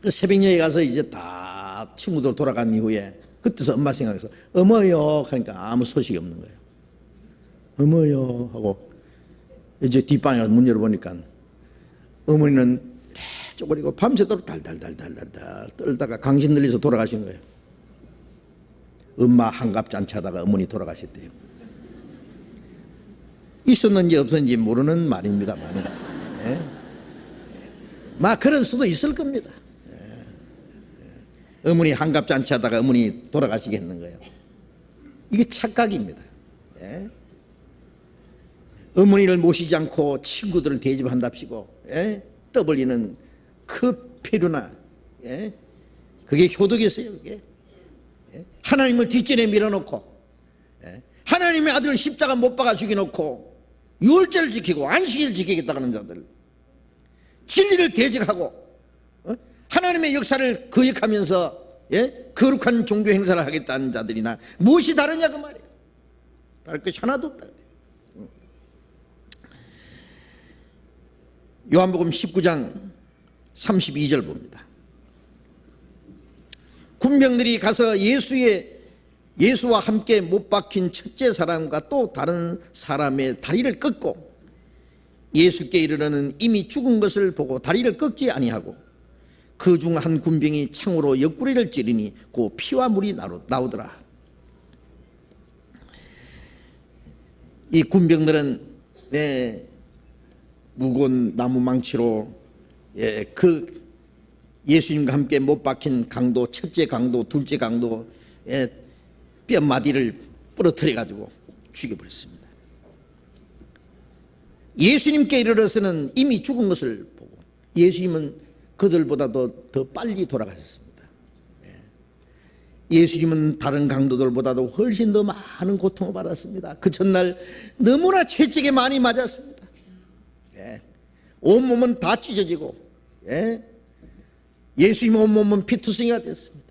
그 새벽녘에 가서 이제 다 친구들 돌아간 이후에 그때서 엄마 생각해서 어머요 하니까 아무 소식이 없는 거예요. 어머요 하고 이제 뒷방에 가서 문 열어보니까 어머니는 쪼그리고 밤새도록 달달달달달달 떨다가 강신 들려서 돌아가신 거예요. 엄마 한갑잔치 하다가 어머니 돌아가셨대요. 있었는지 없었는지 모르는 말입니다만 막 그럴 수도 있을 겁니다. 어머니 한갑잔치 하다가 어머니 돌아가시겠는 거예요. 이게 착각입니다. 어머니를 모시지 않고 친구들을 대접한답시고 떠벌리는 그 필요나 그게 효덕이었어요. 그게 하나님을 뒷전에 밀어놓고 하나님의 아들 십자가 못 박아 죽여놓고 유월절을 지키고 안식일을 지키겠다고 하는 자들, 진리를 대적하고 하나님의 역사를 거역하면서 거룩한 종교 행사를 하겠다는 자들이나 무엇이 다르냐 그 말이에요. 다를 것이 하나도 없다. 요한복음 19장 32절 봅니다. 군병들이 가서 예수와 함께 못 박힌 첫째 사람과 또 다른 사람의 다리를 꺾고 예수께 이르러는 이미 죽은 것을 보고 다리를 꺾지 아니하고 그 중 한 군병이 창으로 옆구리를 찌르니 그 피와 물이 나오더라. 이 군병들은 무거운 나무 망치로 그 예수님과 함께 못 박힌 강도, 첫째 강도, 둘째 강도 뼈마디를 부러뜨려 가지고 죽여버렸습니다. 예수님께 이르러서는 이미 죽은 것을 보고 예수님은 그들보다도 더 빨리 돌아가셨습니다. 예수님은 다른 강도들보다도 훨씬 더 많은 고통을 받았습니다. 그 첫날 너무나 채찍에 많이 맞았습니다. 온몸은 다 찢어지고 예수님 온몸은 피투성이가 됐습니다.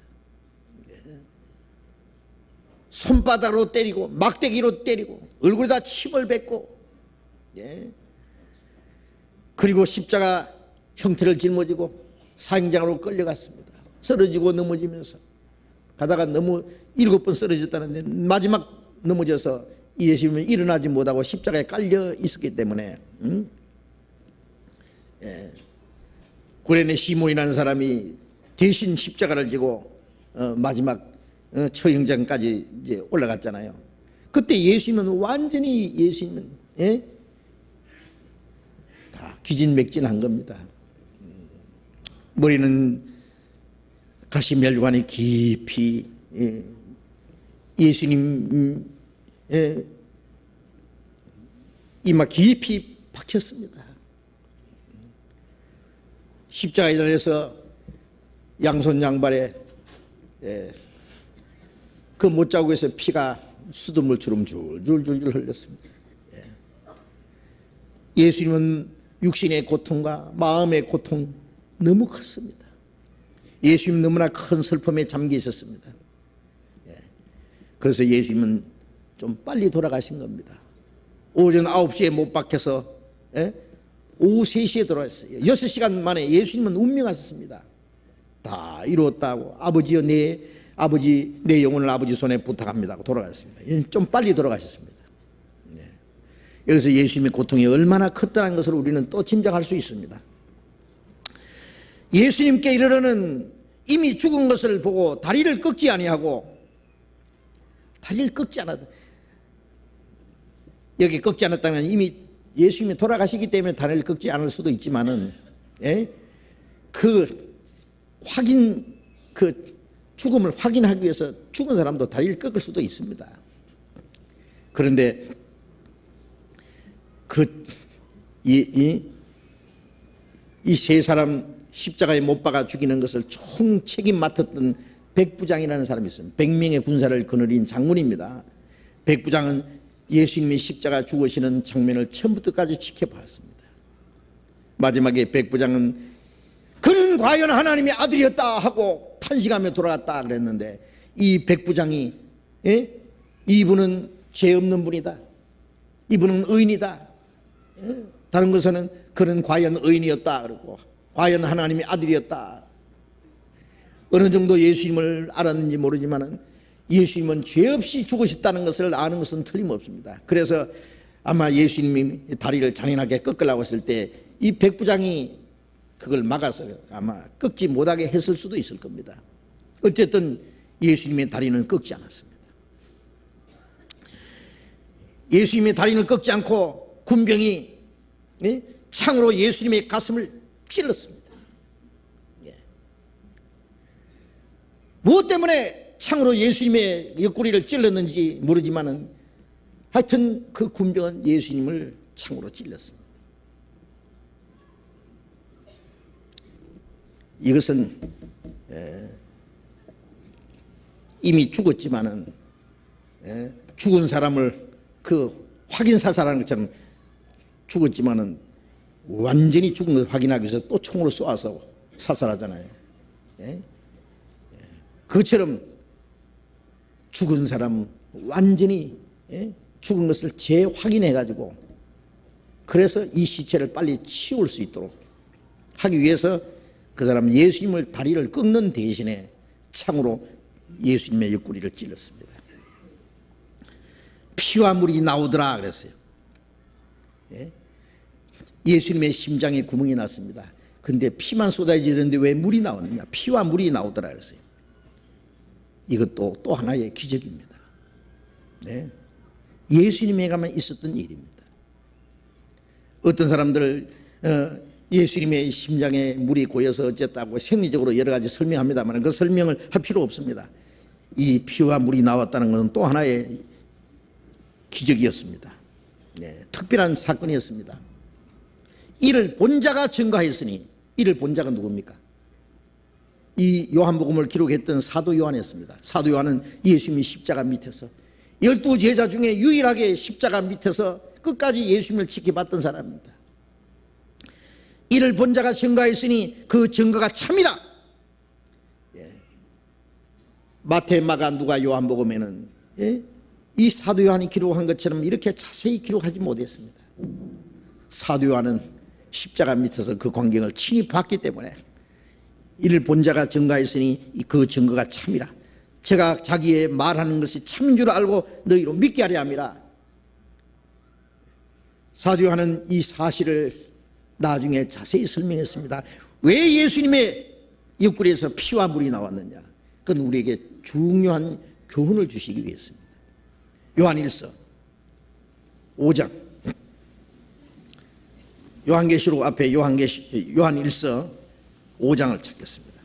손바닥으로 때리고 막대기로 때리고 얼굴에다 침을 뱉고 그리고 십자가 형태를 짊어지고 사형장으로 끌려갔습니다. 쓰러지고 넘어지면서 가다가 너무 7번 쓰러졌다는데 마지막 넘어져서 예수님은 일어나지 못하고 십자가에 깔려 있었기 때문에 구레네 시몬이라는 사람이 대신 십자가를 지고 마지막 처형장까지 이제 올라갔잖아요. 그때 예수님은 완전히 다 기진맥진한 겁니다. 머리는 가시멸관이 깊이 예수님 이마 깊이 박혔습니다. 십자가에 달려서 양손 양발에 그 못자국에서 피가 수돗물처럼 줄줄줄 흘렸습니다. 예수님은 육신의 고통과 마음의 고통 너무 컸습니다. 예수님 너무나 큰 슬픔에 잠겨 있었습니다. 그래서 예수님은 좀 빨리 돌아가신 겁니다. 오전 9시에 못 박혀서 오후 3시에 돌아왔어요. 6시간 만에 예수님은 운명하셨습니다. 다 이루었다고 아버지여 내 영혼을 아버지 손에 부탁합니다 하고 돌아가셨습니다. 좀 빨리 돌아가셨습니다. 여기서 예수님의 고통이 얼마나 컸다는 것을 우리는 또 짐작할 수 있습니다. 예수님께 이르러는 이미 죽은 것을 보고 다리를 꺾지 아니하고 다리를 꺾지 않았다. 여기 꺾지 않았다면 이미 예수님이 돌아가시기 때문에 다리를 꺾지 않을 수도 있지만은 그 죽음을 확인하기 위해서 죽은 사람도 다리를 꺾을 수도 있습니다. 그런데 이 세 사람 십자가에 못 박아 죽이는 것을 총 책임 맡았던 백부장이라는 사람이 있습니다. 100명의 군사를 거느린 장군입니다. 백부장은 예수님이 십자가 죽으시는 장면을 처음부터까지 지켜봤습니다. 마지막에 백부장은 그 그는 과연 하나님의 아들이었다 하고 탄식하며 돌아갔다 그랬는데, 이 백부장이, 이분은 죄 없는 분이다, 이분은 의인이다, 다른 것은 그는 과연 의인이었다 그러고 과연 하나님의 아들이었다. 어느 정도 예수님을 알았는지 모르지만 예수님은 죄 없이 죽으셨다는 것을 아는 것은 틀림없습니다. 그래서 아마 예수님이 다리를 잔인하게 꺾으려고 했을 때 이 백부장이 그걸 막아서 아마 꺾지 못하게 했을 수도 있을 겁니다. 어쨌든 예수님의 다리는 꺾지 않았습니다. 예수님의 다리는 꺾지 않고 군병이 창으로 예수님의 가슴을 찔렀습니다. 무엇 때문에 창으로 예수님의 옆구리를 찔렀는지 모르지만은 하여튼 그 군병은 예수님을 창으로 찔렀습니다. 이것은 이미 죽었지만은 죽은 사람을 그 확인사살하는 것처럼 죽었지만은 완전히 죽은 것을 확인하기 위해서 또 총으로 쏘아서 사살하잖아요. 그처럼 죽은 사람 완전히 죽은 것을 재확인해 가지고 그래서 이 시체를 빨리 치울 수 있도록 하기 위해서 그 사람 예수님을 다리를 꺾는 대신에 창으로 예수님의 옆구리를 찔렀습니다. 피와 물이 나오더라 그랬어요. 예수님의 심장에 구멍이 났습니다. 근데 피만 쏟아지는데 왜 물이 나오느냐? 피와 물이 나오더라 그랬어요. 이것도 또 하나의 기적입니다. 예수님에게만 있었던 일입니다. 어떤 사람들 예수님의 심장에 물이 고여서 어쨌다고 생리적으로 여러 가지 설명합니다만 그 설명을 할 필요 없습니다. 이 피와 물이 나왔다는 것은 또 하나의 기적이었습니다. 특별한 사건이었습니다. 이를 본 자가 증거하였으니, 이를 본 자가 누굽니까? 이 요한복음을 기록했던 사도 요한이었습니다. 사도 요한은 예수님이 십자가 밑에서 12제자 중에 유일하게 십자가 밑에서 끝까지 예수님을 지켜봤던 사람입니다. 이를 본 자가 증거하였으니 그 증거가 참이라. 마태, 마가, 누가, 요한복음에는 이 사도 요한이 기록한 것처럼 이렇게 자세히 기록하지 못했습니다. 사도 요한은 십자가 밑에서 그 광경을 친히 봤기 때문에 이를 본 자가 증거하였으니 그 증거가 참이라. 제가 자기의 말하는 것이 참인 줄 알고 너희로 믿게 하려 함이라. 사도 요한은 이 사실을 나중에 자세히 설명했습니다. 왜 예수님의 옆구리에서 피와 물이 나왔느냐? 그건 우리에게 중요한 교훈을 주시기 위해서입니다. 요한일서 5장, 요한계시록 앞에 요한일서 5장을 찾겠습니다.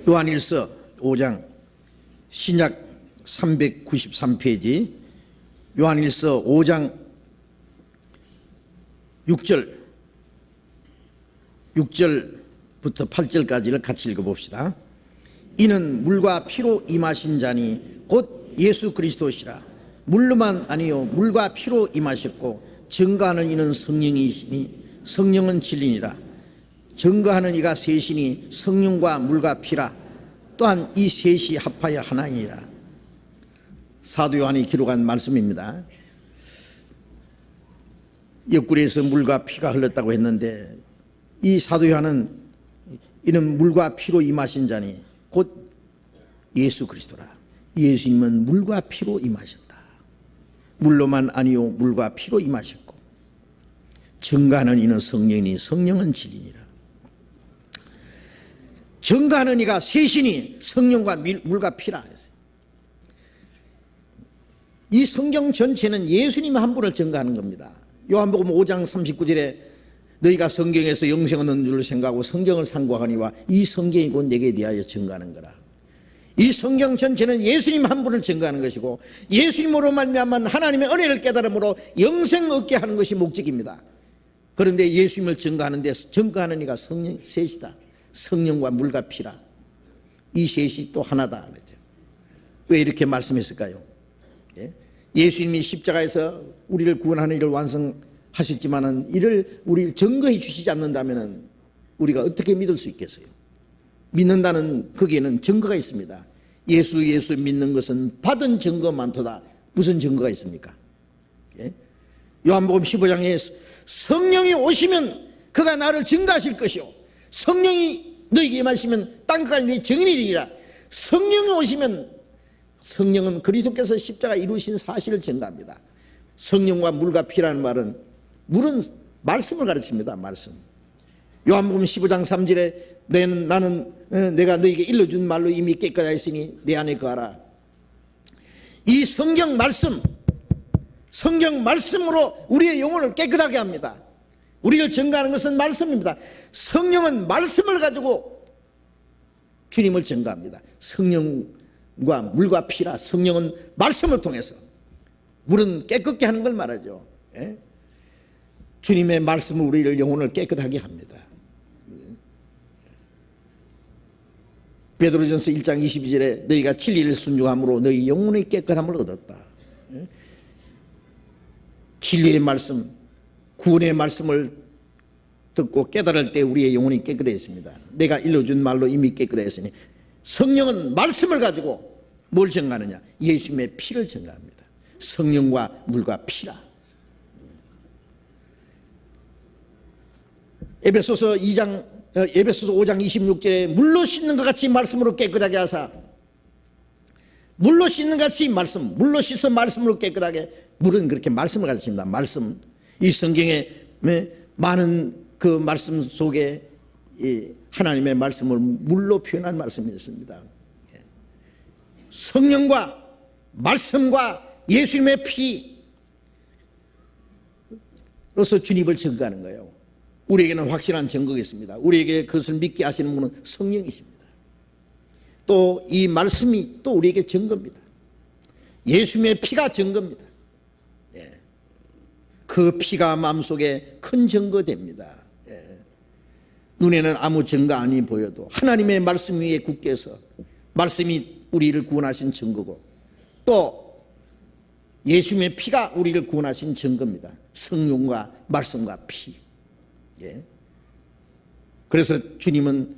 요한일서 5장 신약 393페이지 요한일서 5장 6절부터 8절까지를 같이 읽어봅시다. 이는 물과 피로 임하신 자니 곧 예수 그리스도시라. 물로만 아니요 물과 피로 임하셨고 증거하는 이는 성령이시니 성령은 진리니라. 증거하는 이가 셋이니 성령과 물과 피라. 또한 이 셋이 합하여 하나이니라. 사도 요한이 기록한 말씀입니다. 옆구리에서 물과 피가 흘렀다고 했는데 이 사도 요한은 이는 물과 피로 임하신 자니 곧 예수 그리스도라. 예수님은 물과 피로 임하셨다. 물로만 아니요 물과 피로 임하셨고 증거하는 이는 성령이니 성령은 진리니라. 증거하는 이가 셋이니 성령과 물과 피라 했어요. 이 성경 전체는 예수님 한 분을 증거하는 겁니다. 요한복음 5장 39절에 너희가 성경에서 영생을 얻는 줄 생각하고 성경을 상고하니와 이 성경이 곧 내게 대하여 증거하는 거라. 이 성경 전체는 예수님 한 분을 증거하는 것이고 예수님으로 말미암아 하나님의 은혜를 깨달음으로 영생 얻게 하는 것이 목적입니다. 그런데 예수님을 증거하는데 증거하는 이가 성령 셋이다. 성령과 물과 피라. 이 셋이 또 하나다 그러죠. 왜 이렇게 말씀했을까요? 예수님이 십자가에서 우리를 구원하는 일을 완성하셨지만은 이를 우리 증거해 주시지 않는다면은 우리가 어떻게 믿을 수 있겠어요? 믿는다는 거기에는 증거가 있습니다. 예수 믿는 것은 받은 증거 많도다. 무슨 증거가 있습니까? 예? 요한복음 15장에 성령이 오시면 그가 나를 증거하실 것이요 성령이 너희에게 임하시면 땅끝까지 네 증인이 되리라. 성령이 오시면 성령은 그리스도께서 십자가 이루신 사실을 증거합니다. 성령과 물과 피라는 말은 물은 말씀을 가르칩니다. 말씀. 요한복음 15장 3절에 나는 내가 너희에게 일러준 말로 이미 깨끗하였으니 내 안에 거하라. 이 성경 말씀으로 우리의 영혼을 깨끗하게 합니다. 우리를 증거하는 것은 말씀입니다. 성령은 말씀을 가지고 주님을 증거합니다. 성령과 물과 피라. 성령은 말씀을 통해서, 물은 깨끗게 하는 걸 말하죠. 예? 주님의 말씀은 우리를 영혼을 깨끗하게 합니다. 베드로전서 1장 22절에 너희가 진리를 순종함으로 너희 영혼의 깨끗함을 얻었다. 예? 진리의 말씀, 구원의 말씀을 듣고 깨달을 때 우리의 영혼이 깨끗해졌습니다. 내가 일러준 말로 이미 깨끗해졌으니 성령은 말씀을 가지고 뭘 증거하느냐? 예수님의 피를 증거합니다. 성령과 물과 피라. 에베소서 5장 26절에 물로 씻는 것 같이 말씀으로 깨끗하게 하사, 물로 씻는 것 같이 말씀, 물로 씻어 말씀으로 깨끗하게. 물은 그렇게 말씀을 가르칩니다. 말씀. 이 성경에 많은 그 말씀 속에 이 하나님의 말씀을 물로 표현한 말씀이 있습니다. 성령과 말씀과 예수님의 피로서 주님을 증거하는 거예요. 우리에게는 확실한 증거가 있습니다. 우리에게 그것을 믿게 하시는 분은 성령이십니다. 또 이 말씀이 또 우리에게 증거입니다. 예수님의 피가 증거입니다. 예. 그 피가 마음속에 큰 증거됩니다. 예. 눈에는 아무 증거 아니 보여도 하나님의 말씀 위에 굳게 서 말씀이 우리를 구원하신 증거고, 또 예수님의 피가 우리를 구원하신 증거입니다. 성령과 말씀과 피. 예. 그래서 주님은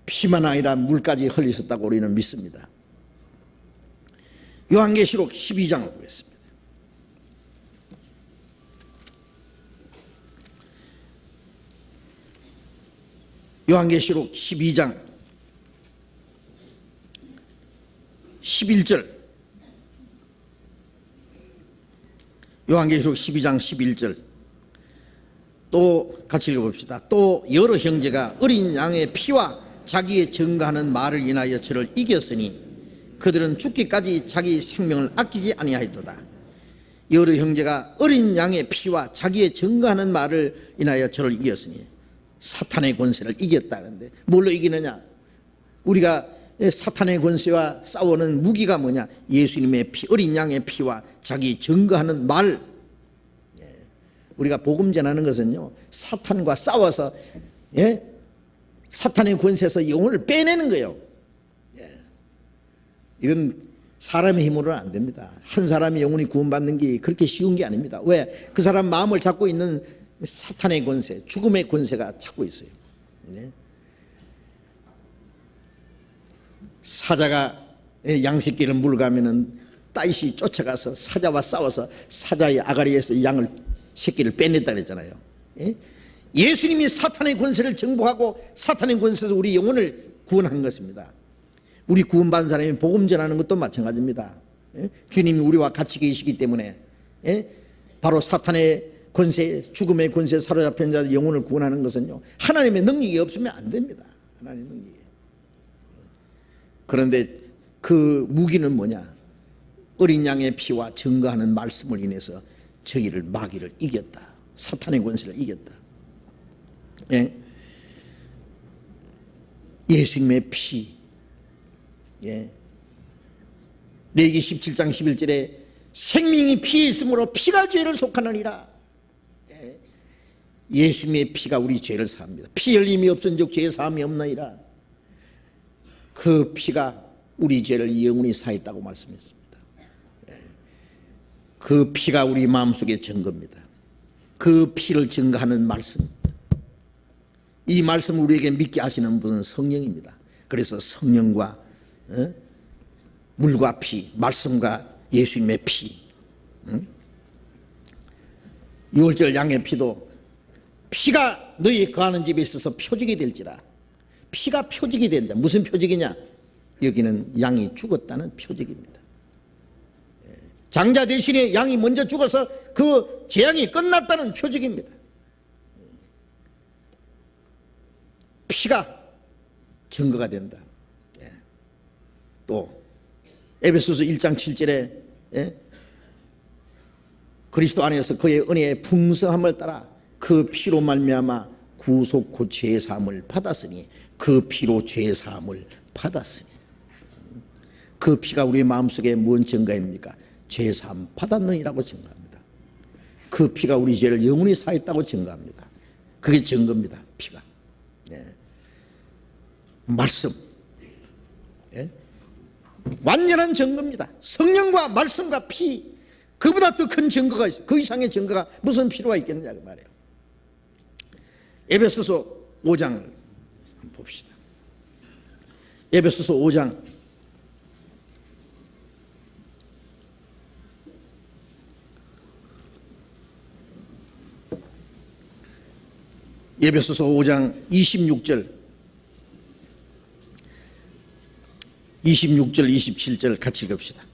피만 아니라 물까지 흘리셨다고 우리는 믿습니다. 요한계시록 12장을 보겠습니다. 요한계시록 12장 11절. 요한계시록 12장 11절. 또 같이 읽어봅시다. 또 여러 형제가 어린 양의 피와 자기의 증거하는 말을 인하여 저를 이겼으니 그들은 죽기까지 자기 생명을 아끼지 아니하였도다. 여러 형제가 어린 양의 피와 자기의 증거하는 말을 인하여 저를 이겼으니 사탄의 권세를 이겼다는데, 뭘로 이기느냐? 우리가 사탄의 권세와 싸우는 무기가 뭐냐? 예수님의 피, 어린 양의 피와 자기 증거하는 말. 우리가 복음 전하는 것은요, 사탄과 싸워서 사탄의 권세에서 영혼을 빼내는 거예요. 이건 사람의 힘으로는 안 됩니다. 한 사람이 영혼이 구원받는 게 그렇게 쉬운 게 아닙니다. 왜? 그 사람 마음을 잡고 있는 사탄의 권세, 죽음의 권세가 잡고 있어요. 사자가 양새끼를 물가면은 따이시 쫓아가서 사자와 싸워서 사자의 아가리에서 양을 새끼를 빼냈다 그랬잖아요. 예수님이 사탄의 권세를 정복하고 사탄의 권세에서 우리 영혼을 구원한 것입니다. 우리 구원받은 사람이 복음 전하는 것도 마찬가지입니다. 주님이 우리와 같이 계시기 때문에 바로 사탄의 권세, 죽음의 권세에 사로잡힌 자들 영혼을 구원하는 것은요, 하나님의 능력이 없으면 안 됩니다. 하나님의 능력이. 그런데 그 무기는 뭐냐? 어린 양의 피와 증거하는 말씀을 인해서 저희를, 마귀를 이겼다. 사탄의 권세를 이겼다. 예수님의 피. 레위기 17장 11절에 생명이 피에 있으므로 피가 죄를 속하느니라. 예수님의 피가 우리 죄를 사합니다. 피 흘림이 없은즉 죄 사함이 없나이다. 그 피가 우리 죄를 영원히 사했다고 말씀했습니다. 그 피가 우리 마음속에 증거입니다. 그 피를 증거하는 말씀입니다. 이 말씀을 우리에게 믿게 하시는 분은 성령입니다. 그래서 성령과 물과 피, 말씀과 예수님의 피, 6월절 양의 피도 피가 너희 거하는 집에 있어서 표적이 될지라. 피가 표적이 된다. 무슨 표적이냐? 여기는 양이 죽었다는 표적입니다. 장자 대신에 양이 먼저 죽어서 그 재앙이 끝났다는 표적입니다. 피가 증거가 된다. 또 에베소서 1장 7절에 그리스도 안에서 그의 은혜의 풍성함을 따라 그 피로 말미암아 구속 곧 죄 사함을 받았으니, 그 피로 죄 사함을 받았으니. 그 피가 우리 마음속에 무슨 증거입니까? 죄 사함 받았느니라고 증거합니다. 그 피가 우리 죄를 영원히 사했다고 증거합니다. 그게 증거입니다. 피가. 말씀, 완전한 증거입니다. 성령과 말씀과 피, 그보다 더 큰 증거가 있어요. 그 이상의 증거가 무슨 필요가 있겠느냐 그 말이에요. 에베소서 5장 한번 봅시다. 에베소서 5장 26절 27절 같이 읽읍시다.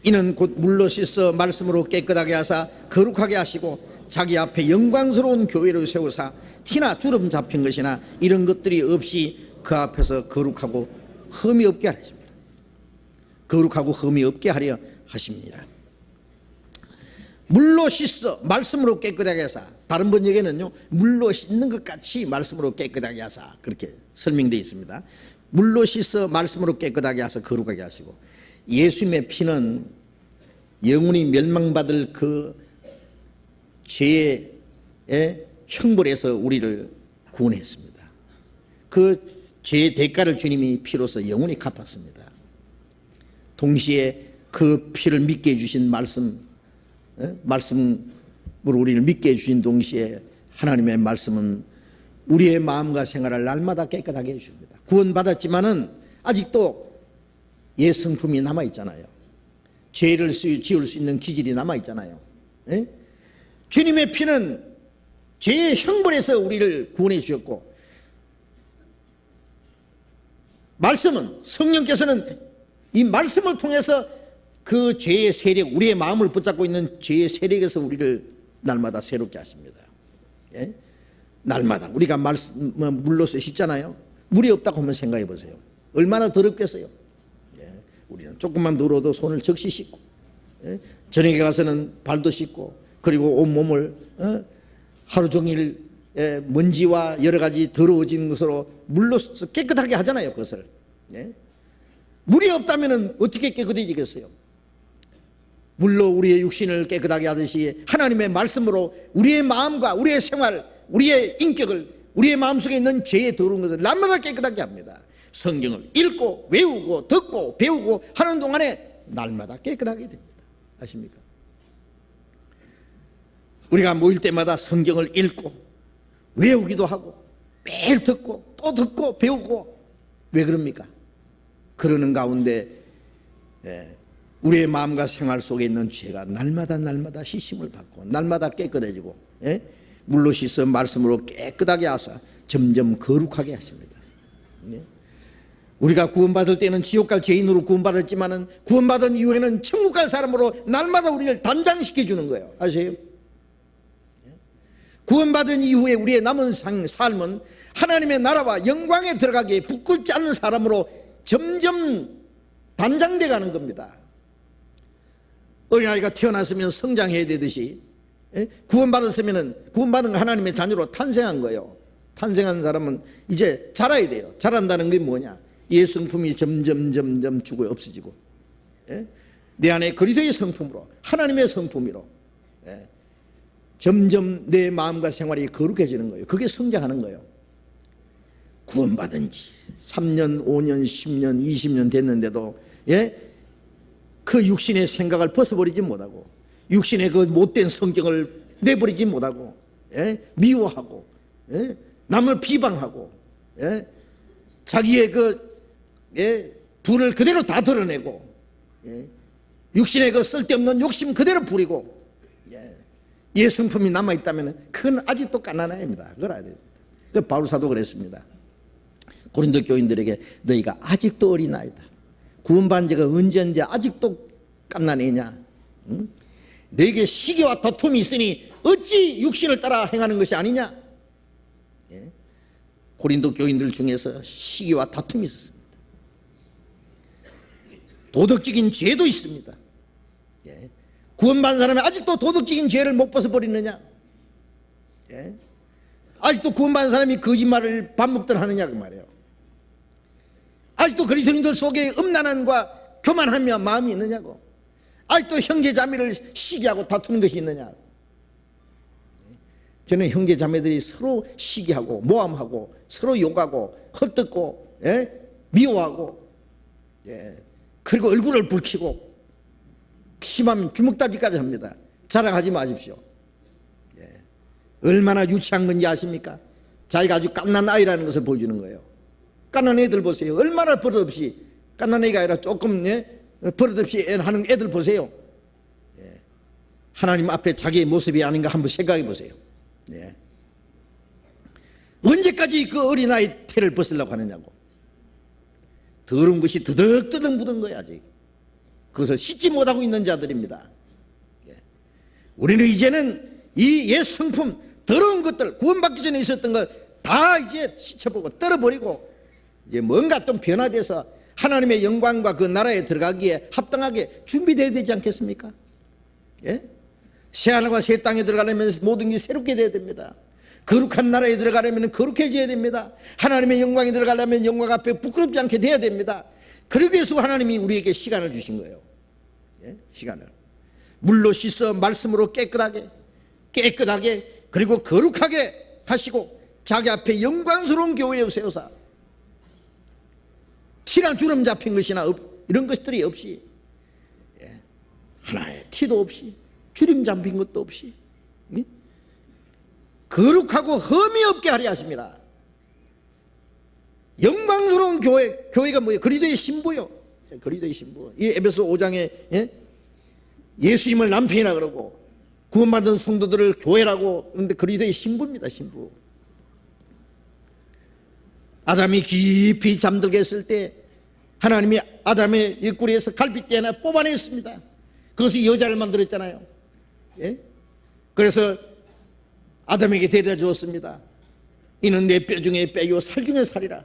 이는 곧 물로 씻어 말씀으로 깨끗하게 하사 거룩하게 하시고 자기 앞에 영광스러운 교회를 세우사 티나 주름 잡힌 것이나 이런 것들이 없이 그 앞에서 거룩하고 흠이 없게 하십니다. 거룩하고 흠이 없게 하려 하십니다. 물로 씻어 말씀으로 깨끗하게 하사, 다른 번역에는요 물로 씻는 것 같이 말씀으로 깨끗하게 하사, 그렇게 설명되어 있습니다. 물로 씻어 말씀으로 깨끗하게 하사 거룩하게 하시고, 예수님의 피는 영원히 멸망받을 그 죄의 형벌에서 우리를 구원했습니다. 그 죄의 대가를 주님이 피로써 영원히 갚았습니다. 동시에 그 피를 믿게 해주신 말씀으로 우리를 믿게 해주신 동시에 하나님의 말씀은 우리의 마음과 생활을 날마다 깨끗하게 해줍니다. 구원받았지만은 아직도 옛 성품이 남아있잖아요. 죄를 지을 수 있는 기질이 남아있잖아요. 주님의 피는 죄의 형벌에서 우리를 구원해 주셨고, 말씀은, 성령께서는 이 말씀을 통해서 그 죄의 세력, 우리의 마음을 붙잡고 있는 죄의 세력에서 우리를 날마다 새롭게 하십니다. 날마다 우리가 물로서 씻잖아요. 물이 없다고 한번 생각해 보세요. 얼마나 더럽겠어요. 우리는 조금만 더러워도 손을 적시 씻고, 저녁에 가서는 발도 씻고, 그리고 온몸을 하루 종일 먼지와 여러 가지 더러워진 것으로 물로 깨끗하게 하잖아요. 그것을. 물이 없다면 어떻게 깨끗해지겠어요? 물로 우리의 육신을 깨끗하게 하듯이 하나님의 말씀으로 우리의 마음과 우리의 생활, 우리의 인격을, 우리의 마음속에 있는 죄의 더러운 것을 날마다 깨끗하게 합니다. 성경을 읽고 외우고 듣고 배우고 하는 동안에 날마다 깨끗하게 됩니다. 아십니까? 우리가 모일 때마다 성경을 읽고 외우기도 하고 매일 듣고 또 듣고 배우고, 왜 그럽니까? 그러는 가운데 우리의 마음과 생활 속에 있는 죄가 날마다 씻임을 받고 날마다 깨끗해지고, 물로 씻어 말씀으로 깨끗하게 하사 점점 거룩하게 하십니다. 우리가 구원받을 때는 지옥 갈 죄인으로 구원받았지만은 구원받은 이후에는 천국 갈 사람으로 날마다 우리를 단장시켜 주는 거예요. 아세요? 구원받은 이후에 우리의 남은 삶은 하나님의 나라와 영광에 들어가기에 부끄럽지 않은 사람으로 점점 단장돼 가는 겁니다. 어린아이가 태어났으면 성장해야 되듯이 구원받은 하나님의 자녀로 탄생한 거예요. 탄생한 사람은 이제 자라야 돼요. 자란다는 게 뭐냐? 옛 성품이 점점 죽어 없어지고, 내 안에 그리스도의 성품으로, 하나님의 성품으로 점점 내 마음과 생활이 거룩해지는 거예요. 그게 성장하는 거예요. 구원받은 지 3년, 5년, 10년, 20년 됐는데도 그 육신의 생각을 벗어버리지 못하고 육신의 그 못된 성격을 내버리지 못하고, 미워하고, 남을 비방하고, 자기의 분을 그대로 다 드러내고, 육신의 그 쓸데없는 욕심 그대로 부리고, 성품이 남아있다면 그건 아직도 가난합니다. 그걸 알아야 됩니다. 그 바울 사도 그랬습니다. 고린도 교인들에게 너희가 아직도 어린아이다. 구원받은 지가 언제인지 아직도 갓난애냐. 너에게 시기와 다툼이 있으니 어찌 육신을 따라 행하는 것이 아니냐. 고린도 교인들 중에서 시기와 다툼이 있었습니다. 도덕적인 죄도 있습니다. 구원받은 사람이 아직도 도덕적인 죄를 못 벗어버리느냐. 아직도 구원받은 사람이 거짓말을 밥 먹들 하느냐 그 말이에요. 아직도 그리스도인들 속에 음란함과 교만하며 마음이 있느냐고. 아직도 형제 자매를 시기하고 다투는 것이 있느냐. 저는 형제 자매들이 서로 시기하고 모함하고 서로 욕하고 헛듣고 미워하고 그리고 얼굴을 붉히고 심하면 주먹다지까지 합니다. 자랑하지 마십시오. 얼마나 유치한 건지 아십니까? 자기가 아주 갓난 아이라는 것을 보여주는 거예요. 갓난 애들 보세요. 얼마나 버릇없이, 갓난 애가 아니라 조금 버릇없이 하는 애들 보세요. 하나님 앞에 자기의 모습이 아닌가 한번 생각해 보세요. 언제까지 그 어린아이 태를 벗으려고 하느냐고. 더러운 것이 드덕드덕 묻은 거야 아직. 그것을 씻지 못하고 있는 자들입니다. 우리는 이제는 이 옛 성품, 더러운 것들, 구원받기 전에 있었던 것 다 이제 씻어보고 떨어버리고 이제 뭔가 좀 변화돼서 하나님의 영광과 그 나라에 들어가기에 합당하게 준비되어야 되지 않겠습니까? 새하늘과 새 땅에 들어가려면 모든 게 새롭게 되어야 됩니다. 거룩한 나라에 들어가려면 거룩해져야 됩니다. 하나님의 영광에 들어가려면 영광 앞에 부끄럽지 않게 되어야 됩니다. 그러기 위해서 하나님이 우리에게 시간을 주신 거예요. 시간을 물로 씻어 말씀으로 깨끗하게 그리고 거룩하게 하시고 자기 앞에 영광스러운 교회를 세우사 티나 주름 잡힌 것이나 이런 것들이 없이 하나의 티도 없이 주름 잡힌 것도 없이 거룩하고 흠이 없게 하려 하십니다. 영광스러운 교회가 뭐예요? 그리스도의 신부요. 그리스도의 신부. 이 에베소 5장에 예수님을 남편이라 그러고 구원받은 성도들을 교회라고. 그런데 그리스도의 신부입니다. 신부. 아담이 깊이 잠들게 했을 때 하나님이 아담의 옆구리에서 갈빗대 하나 뽑아냈습니다. 그것이 여자를 만들었잖아요. 그래서 아담에게 데려다 주었습니다. 이는 내 뼈 중에 뼈요 살 중에 살이라.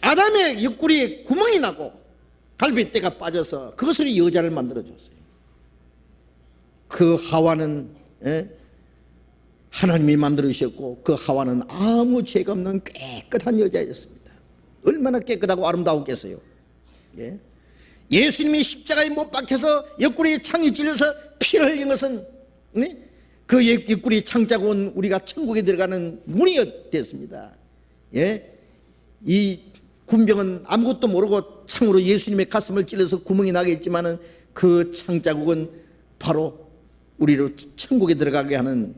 아담의 옆구리에 구멍이 나고 갈빗대가 빠져서 그것을 여자를 만들어줬어요. 그 하와는 하나님이 만들으셨고 그 하와는 아무 죄가 없는 깨끗한 여자였습니다. 얼마나 깨끗하고 아름다웠겠어요. 예수님이 십자가에 못 박혀서 옆구리에 창이 찔려서 피를 흘린 것은 그 옆구리 창자국은 우리가 천국에 들어가는 문이 됐습니다. 이 군병은 아무것도 모르고 창으로 예수님의 가슴을 찔러서 구멍이 나겠지만은 그 창자국은 바로 우리로 천국에 들어가게 하는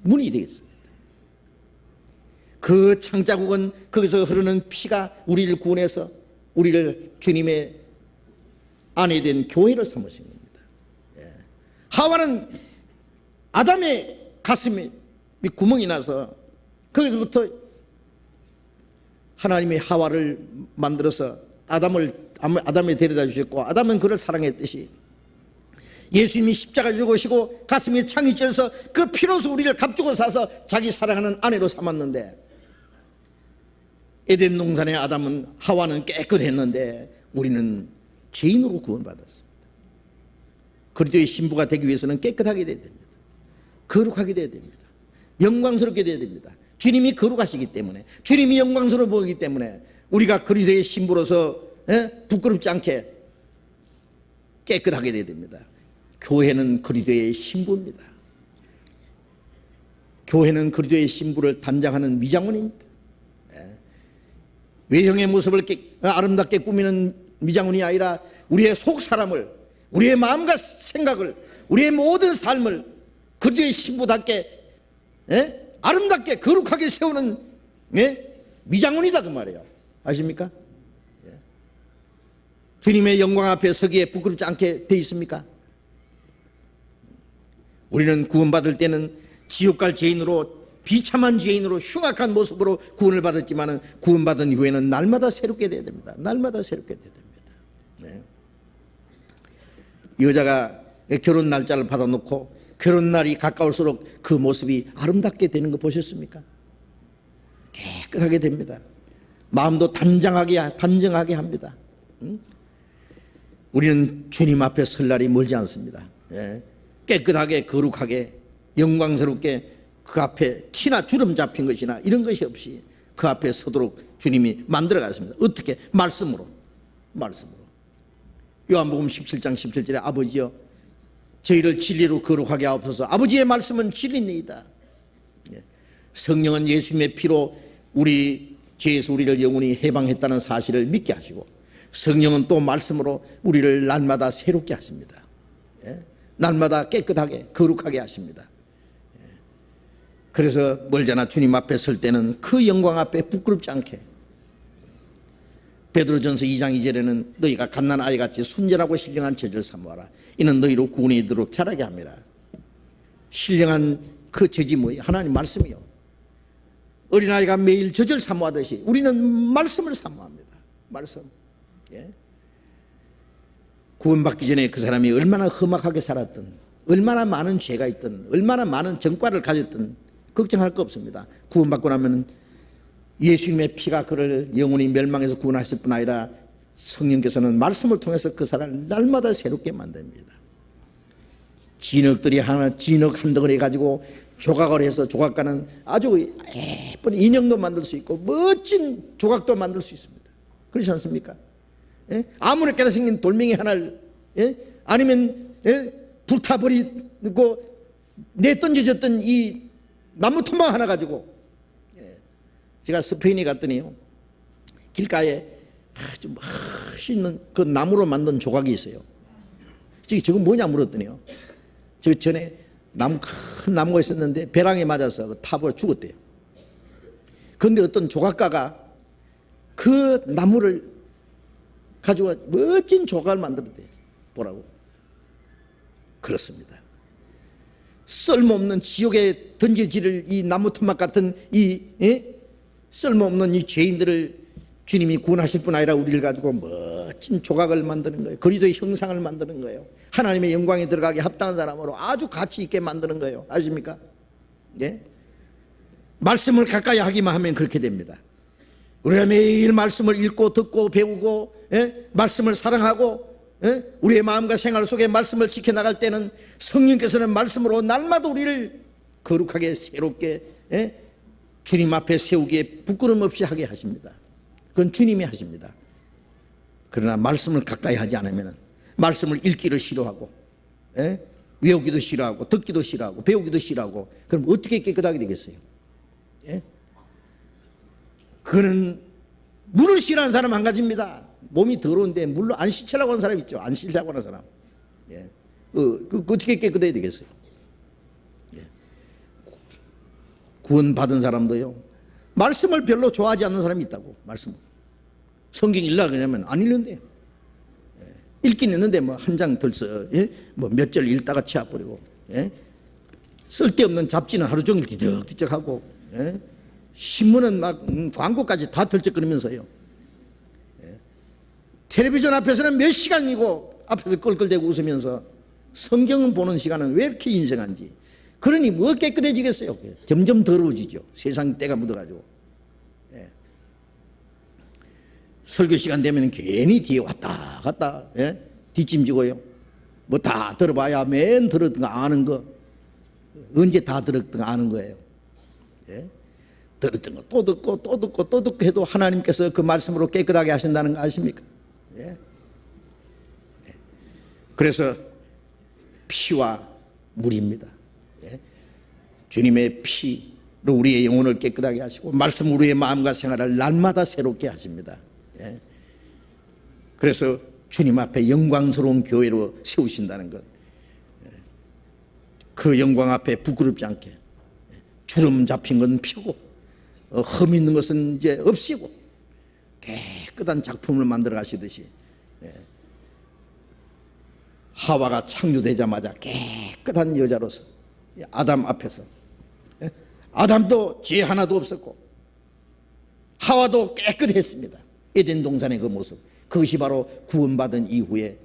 문이 되겠습니다. 그 창자국은 거기서 흐르는 피가 우리를 구원해서 우리를 주님의 아내 된 교회를 삼으신 겁니다. 하와는 아담의 가슴에 구멍이 나서 거기서부터 하나님이 하와를 만들어서 아담에 데려다 주셨고 아담은 그를 사랑했듯이 예수님이 십자가 죽으시고 가슴에 창이 쪄서 그 피로서 우리를 값주고 사서 자기 사랑하는 아내로 삼았는데 에덴 동산의 아담은 하와는 깨끗했는데 우리는 죄인으로 구원받았습니다. 그리스도의 신부가 되기 위해서는 깨끗하게 되어야 됩니다. 거룩하게 되어야 됩니다. 영광스럽게 되어야 됩니다. 주님이 거룩하시기 때문에 주님이 영광스러워 보이기 때문에 우리가 그리스도의 신부로서 부끄럽지 않게 깨끗하게 되어야 됩니다. 교회는 그리스도의 신부입니다. 교회는 그리스도의 신부를 단장하는 미장원입니다. 외형의 모습을 아름답게 꾸미는 미장원이 아니라 우리의 속 사람을, 우리의 마음과 생각을, 우리의 모든 삶을 그리스도의 신부답게, 아름답게 거룩하게 세우는 미장원이다 그 말이에요. 아십니까? 주님의 영광 앞에 서기에 부끄럽지 않게 돼 있습니까? 우리는 구원받을 때는 지옥 갈 죄인으로, 비참한 죄인으로 흉악한 모습으로 구원을 받았지만 구원받은 이후에는 날마다 새롭게 돼야 됩니다. 날마다 새롭게 돼야 됩니다. 여자가 결혼 날짜를 받아놓고 결혼 날이 가까울수록 그 모습이 아름답게 되는 거 보셨습니까? 깨끗하게 됩니다. 마음도 단정하게 합니다. 우리는 주님 앞에 설 날이 멀지 않습니다. 깨끗하게 거룩하게 영광스럽게 그 앞에 티나 주름 잡힌 것이나 이런 것이 없이 그 앞에 서도록 주님이 만들어 가셨습니다. 어떻게? 말씀으로. 요한복음 17장 17절에 아버지여 저희를 진리로 거룩하게 하옵소서. 아버지의 말씀은 진리니이다. 성령은 예수님의 피로 우리 죄에서 우리를 영원히 해방했다는 사실을 믿게 하시고, 성령은 또 말씀으로 우리를 날마다 새롭게 하십니다. 날마다 깨끗하게 거룩하게 하십니다. 그래서 멀잖아 주님 앞에 설 때는 그 영광 앞에 부끄럽지 않게, 베드로전서 2장 2절에는 너희가 갓난 아이같이 순전하고 신령한 저절 사모하라. 이는 너희로 구원에 이르도록 자라게 합니다. 신령한 그 저지 뭐예요? 하나님 말씀이요. 어린아이가 매일 저절 사모하듯이 우리는 말씀을 사모합니다. 말씀. 구원받기 전에 그 사람이 얼마나 험악하게 살았든, 얼마나 많은 죄가 있든, 얼마나 많은 정과를 가졌든 걱정할 거 없습니다. 구원받고 나면 예수님의 피가 그를 영원히 멸망해서 구원하실 뿐 아니라 성령께서는 말씀을 통해서 그 사람을 날마다 새롭게 만듭니다. 진흙들이 하나, 진흙 한 덩어리 가지고 조각을 해서 조각가는 아주 예쁜 인형도 만들 수 있고 멋진 조각도 만들 수 있습니다. 그렇지 않습니까? 아무렇게나 생긴 돌멩이 하나를, 아니면 불타버리고 내던져졌던 이 나무 토막 하나 가지고, 제가 스페인에 갔더니요, 길가에 아주 멋있는 그 나무로 만든 조각이 있어요. 저거 뭐냐 물었더니요, 저 전에 큰 나무가 있었는데 벼랑에 맞아서 타버려 죽었대요. 그런데 어떤 조각가가 그 나무를 가지고 멋진 조각을 만들었대요. 보라고. 그렇습니다. 쓸모없는 지옥에 던져질 이 나무 토막 같은 이 쓸모없는 이 죄인들을 주님이 구원하실 뿐 아니라 우리를 가지고 멋진 조각을 만드는 거예요. 그리스도의 형상을 만드는 거예요. 하나님의 영광에 들어가게 합당한 사람으로 아주 가치 있게 만드는 거예요. 아십니까? 말씀을 가까이 하기만 하면 그렇게 됩니다. 우리가 매일 말씀을 읽고 듣고 배우고 말씀을 사랑하고 우리의 마음과 생활 속에 말씀을 지켜나갈 때는 성령께서는 말씀으로 날마다 우리를 거룩하게 새롭게 주님 앞에 세우기에 부끄럼 없이 하게 하십니다. 그건 주님이 하십니다. 그러나 말씀을 가까이 하지 않으면, 말씀을 읽기를 싫어하고 외우기도 싫어하고 듣기도 싫어하고 배우기도 싫어하고, 그럼 어떻게 깨끗하게 되겠어요? 그는 물을 싫어하는 사람 한 가지입니다. 몸이 더러운데 물로 안 씻으려고 하는 사람 있죠. 안 씻으려고 하는 사람. 어떻게 깨끗해야 되겠어요? 구원받은 사람도요, 말씀을 별로 좋아하지 않는 사람이 있다고. 말씀을 성경 읽으려고 그러면 안 읽는데요. 읽긴 읽는데 뭐 한 장 벌써 뭐 몇 절 읽다가 치워버리고, 쓸데없는 잡지는 하루 종일 뒤적뒤적하고, 신문은 막 광고까지 다 덜쩍거리면서요. 텔레비전 앞에서는 몇 시간이고 앞에서 껄껄대고 웃으면서 성경은 보는 시간은 왜 이렇게 인생한지. 그러니 뭐 깨끗해지겠어요? 점점 더러워지죠. 세상 때가 묻어가지고. 설교 시간 되면 괜히 뒤에 왔다 갔다 뒷짐지고요. 뭐 다 들어봐야 맨 들었던 거 아는 거, 언제 다 들었던 거 아는 거예요. 들었던 거 또 듣고 또 듣고 또 듣고 해도 하나님께서 그 말씀으로 깨끗하게 하신다는 거 아십니까? 그래서 피와 물입니다. 주님의 피로 우리의 영혼을 깨끗하게 하시고, 말씀 우리의 마음과 생활을 날마다 새롭게 하십니다. 그래서 주님 앞에 영광스러운 교회로 세우신다는 것, 그 영광 앞에 부끄럽지 않게 주름 잡힌 건 펴고 흠 있는 것은 이제 없애고 깨끗한 작품을 만들어 가시듯이 하와가 창조되자마자 깨끗한 여자로서 아담 앞에서, 아담도 죄 하나도 없었고 하와도 깨끗했습니다. 에덴 동산의 그 모습, 그것이 바로 구원받은 이후에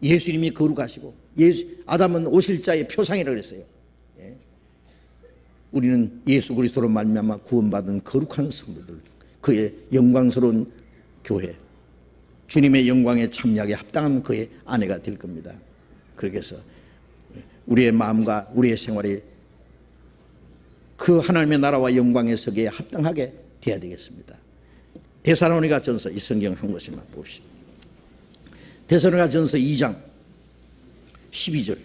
예수님이 거룩하시고 아담은 오실자의 표상이라고 그랬어요. 우리는 예수 그리스도로 말미암아 구원받은 거룩한 성도들, 그의 영광스러운 교회, 주님의 영광에 참여하게 합당한 그의 아내가 될 겁니다. 그렇게 해서 우리의 마음과 우리의 생활이 그 하나님의 나라와 영광의 서기에 합당하게 되어야 되겠습니다. 데살로니가 전서, 이 성경 한 것만 봅시다. 데살로니가 전서 2장 12절.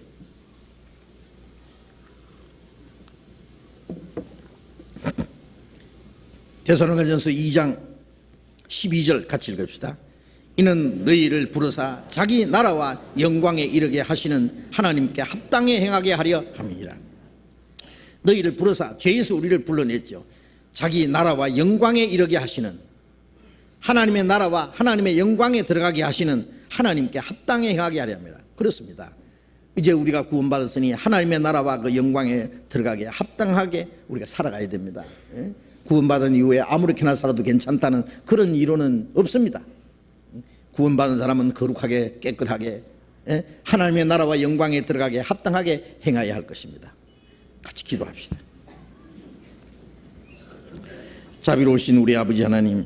데살로니가 전서 2장 12절 같이 읽읍시다. 이는 너희를 부르사 자기 나라와 영광에 이르게 하시는 하나님께 합당히 행하게 하려 함이니라. 너희를 부르사, 죄에서 우리를 불러냈죠. 자기 나라와 영광에 이르게 하시는, 하나님의 나라와 하나님의 영광에 들어가게 하시는 하나님께 합당히 행하게 하려 함이라. 그렇습니다. 이제 우리가 구원받았으니 하나님의 나라와 그 영광에 들어가게 합당하게 우리가 살아가야 됩니다. 구원받은 이후에 아무렇게나 살아도 괜찮다는 그런 이론은 없습니다. 구원받은 사람은 거룩하게 깨끗하게 하나님의 나라와 영광에 들어가게 합당하게 행해야 할 것입니다. 같이 기도합시다. 자비로우신 우리 아버지 하나님,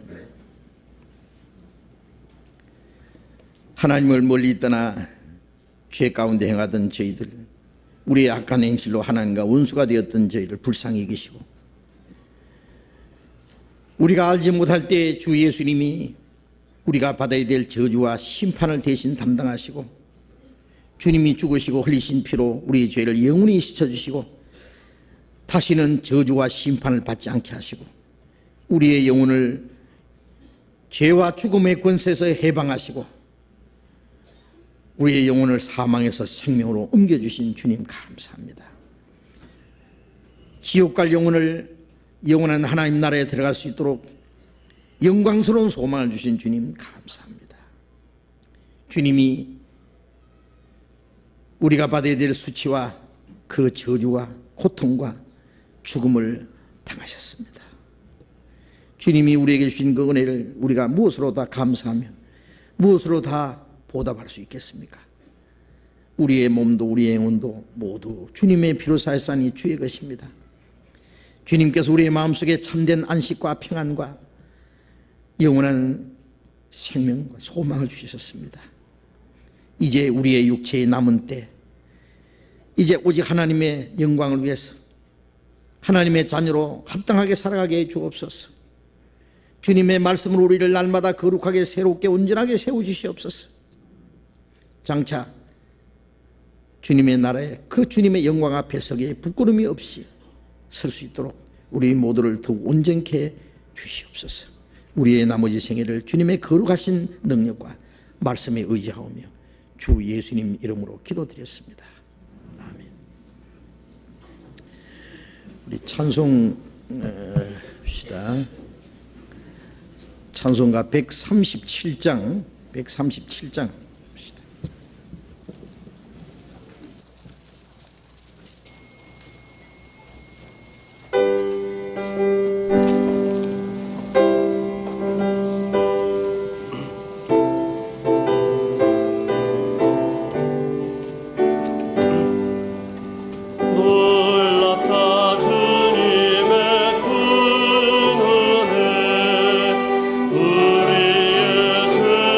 하나님을 멀리 떠나 죄 가운데 행하던 저희들, 우리의 악한 행실로 하나님과 원수가 되었던 저희를 불쌍히 여기시고, 우리가 알지 못할 때 주 예수님이 우리가 받아야 될 저주와 심판을 대신 담당하시고, 주님이 죽으시고 흘리신 피로 우리의 죄를 영원히 씻어주시고 다시는 저주와 심판을 받지 않게 하시고 우리의 영혼을 죄와 죽음의 권세에서 해방하시고 우리의 영혼을 사망에서 생명으로 옮겨주신 주님 감사합니다. 지옥 갈 영혼을 영원한 하나님 나라에 들어갈 수 있도록 영광스러운 소망을 주신 주님 감사합니다. 주님이 우리가 받아야 될 수치와 그 저주와 고통과 죽음을 당하셨습니다. 주님이 우리에게 주신 그 은혜를 우리가 무엇으로 다 감사하며 무엇으로 다 보답할 수 있겠습니까? 우리의 몸도 우리의 영혼도 모두 주님의 피로 사했사니 주의 것입니다. 주님께서 우리의 마음속에 참된 안식과 평안과 영원한 생명과 소망을 주셨습니다. 이제 우리의 육체의 남은 때, 이제 오직 하나님의 영광을 위해서 하나님의 자녀로 합당하게 살아가게 해 주옵소서. 주님의 말씀으로 우리를 날마다 거룩하게 새롭게 온전하게 세워주시옵소서. 장차 주님의 나라에 그 주님의 영광 앞에 서기에 부끄러움이 없이 설 수 있도록 우리 모두를 더욱 온전케 해 주시옵소서. 우리의 나머지 생애를 주님의 거룩하신 능력과 말씀에 의지하오며 주 예수님 이름으로 기도드렸습니다. 아멘. 우리 찬송 합시다. 찬송가 137장 합시다. 우리의 죄를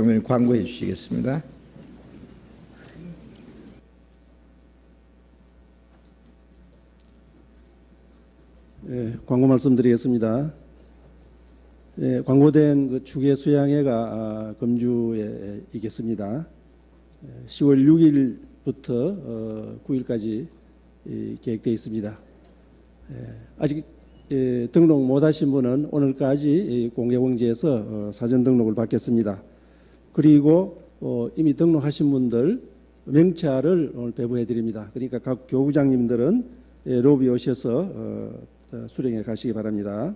장로님 광고해 주시겠습니다. 광고 말씀드리겠습니다. 광고된 그 추계 수양회가 금주에 있겠습니다. 10월 6일부터 9일까지 계획되어 있습니다. 아직 등록 못하신 분은 오늘까지 공개공지에서 사전 등록을 받겠습니다. 그리고 이미 등록하신 분들 명찰을 오늘 배부해 드립니다. 그러니까 각 교구장님들은 로비 오셔서 수령해 가시기 바랍니다.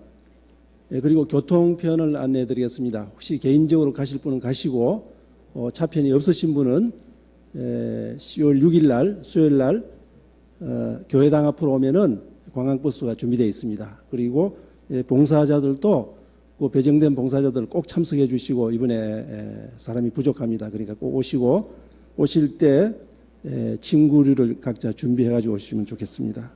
그리고 교통편을 안내해 드리겠습니다. 혹시 개인적으로 가실 분은 가시고 차편이 없으신 분은 10월 6일 날 수요일 날 교회당 앞으로 오면은 관광버스가 준비되어 있습니다. 그리고 봉사자들도 그 배정된 봉사자들 꼭 참석해 주시고 이번에 사람이 부족합니다. 그러니까 꼭 오시고 오실 때 친구류를 각자 준비해 가지고 오시면 좋겠습니다.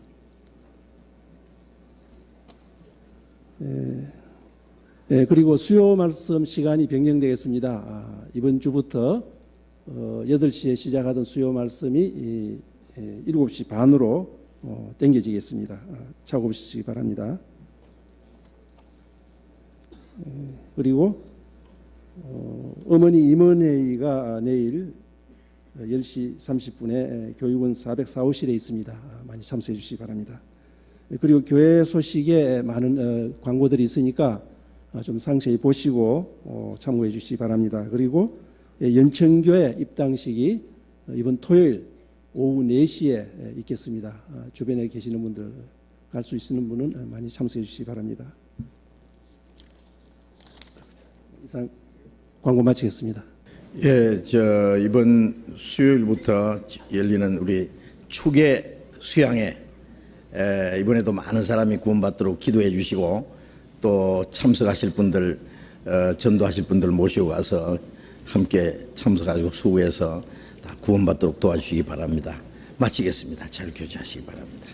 그리고 수요 말씀 시간이 변경되겠습니다. 이번 주부터 8시에 시작하던 수요 말씀이 7시 반으로 당겨지겠습니다. 참고하시기 바랍니다. 그리고 어머니 임원회의가 내일 10시 30분에 교육원 404호실에 있습니다. 많이 참석해 주시기 바랍니다. 그리고 교회 소식에 많은 광고들이 있으니까 좀 상세히 보시고 참고해 주시기 바랍니다. 그리고 연천교회 입당식이 이번 토요일 오후 4시에 있겠습니다. 주변에 계시는 분들 갈 수 있는 분은 많이 참석해 주시기 바랍니다. 이상 광고 마치겠습니다. 예, 이번 수요일부터 열리는 우리 추계 수양회 이번에도 많은 사람이 구원받도록 기도해 주시고 또 참석하실 분들 전도하실 분들 모시고 가서 함께 참석하시고 수고해서 다 구원받도록 도와주시기 바랍니다. 마치겠습니다. 잘 교제하시기 바랍니다.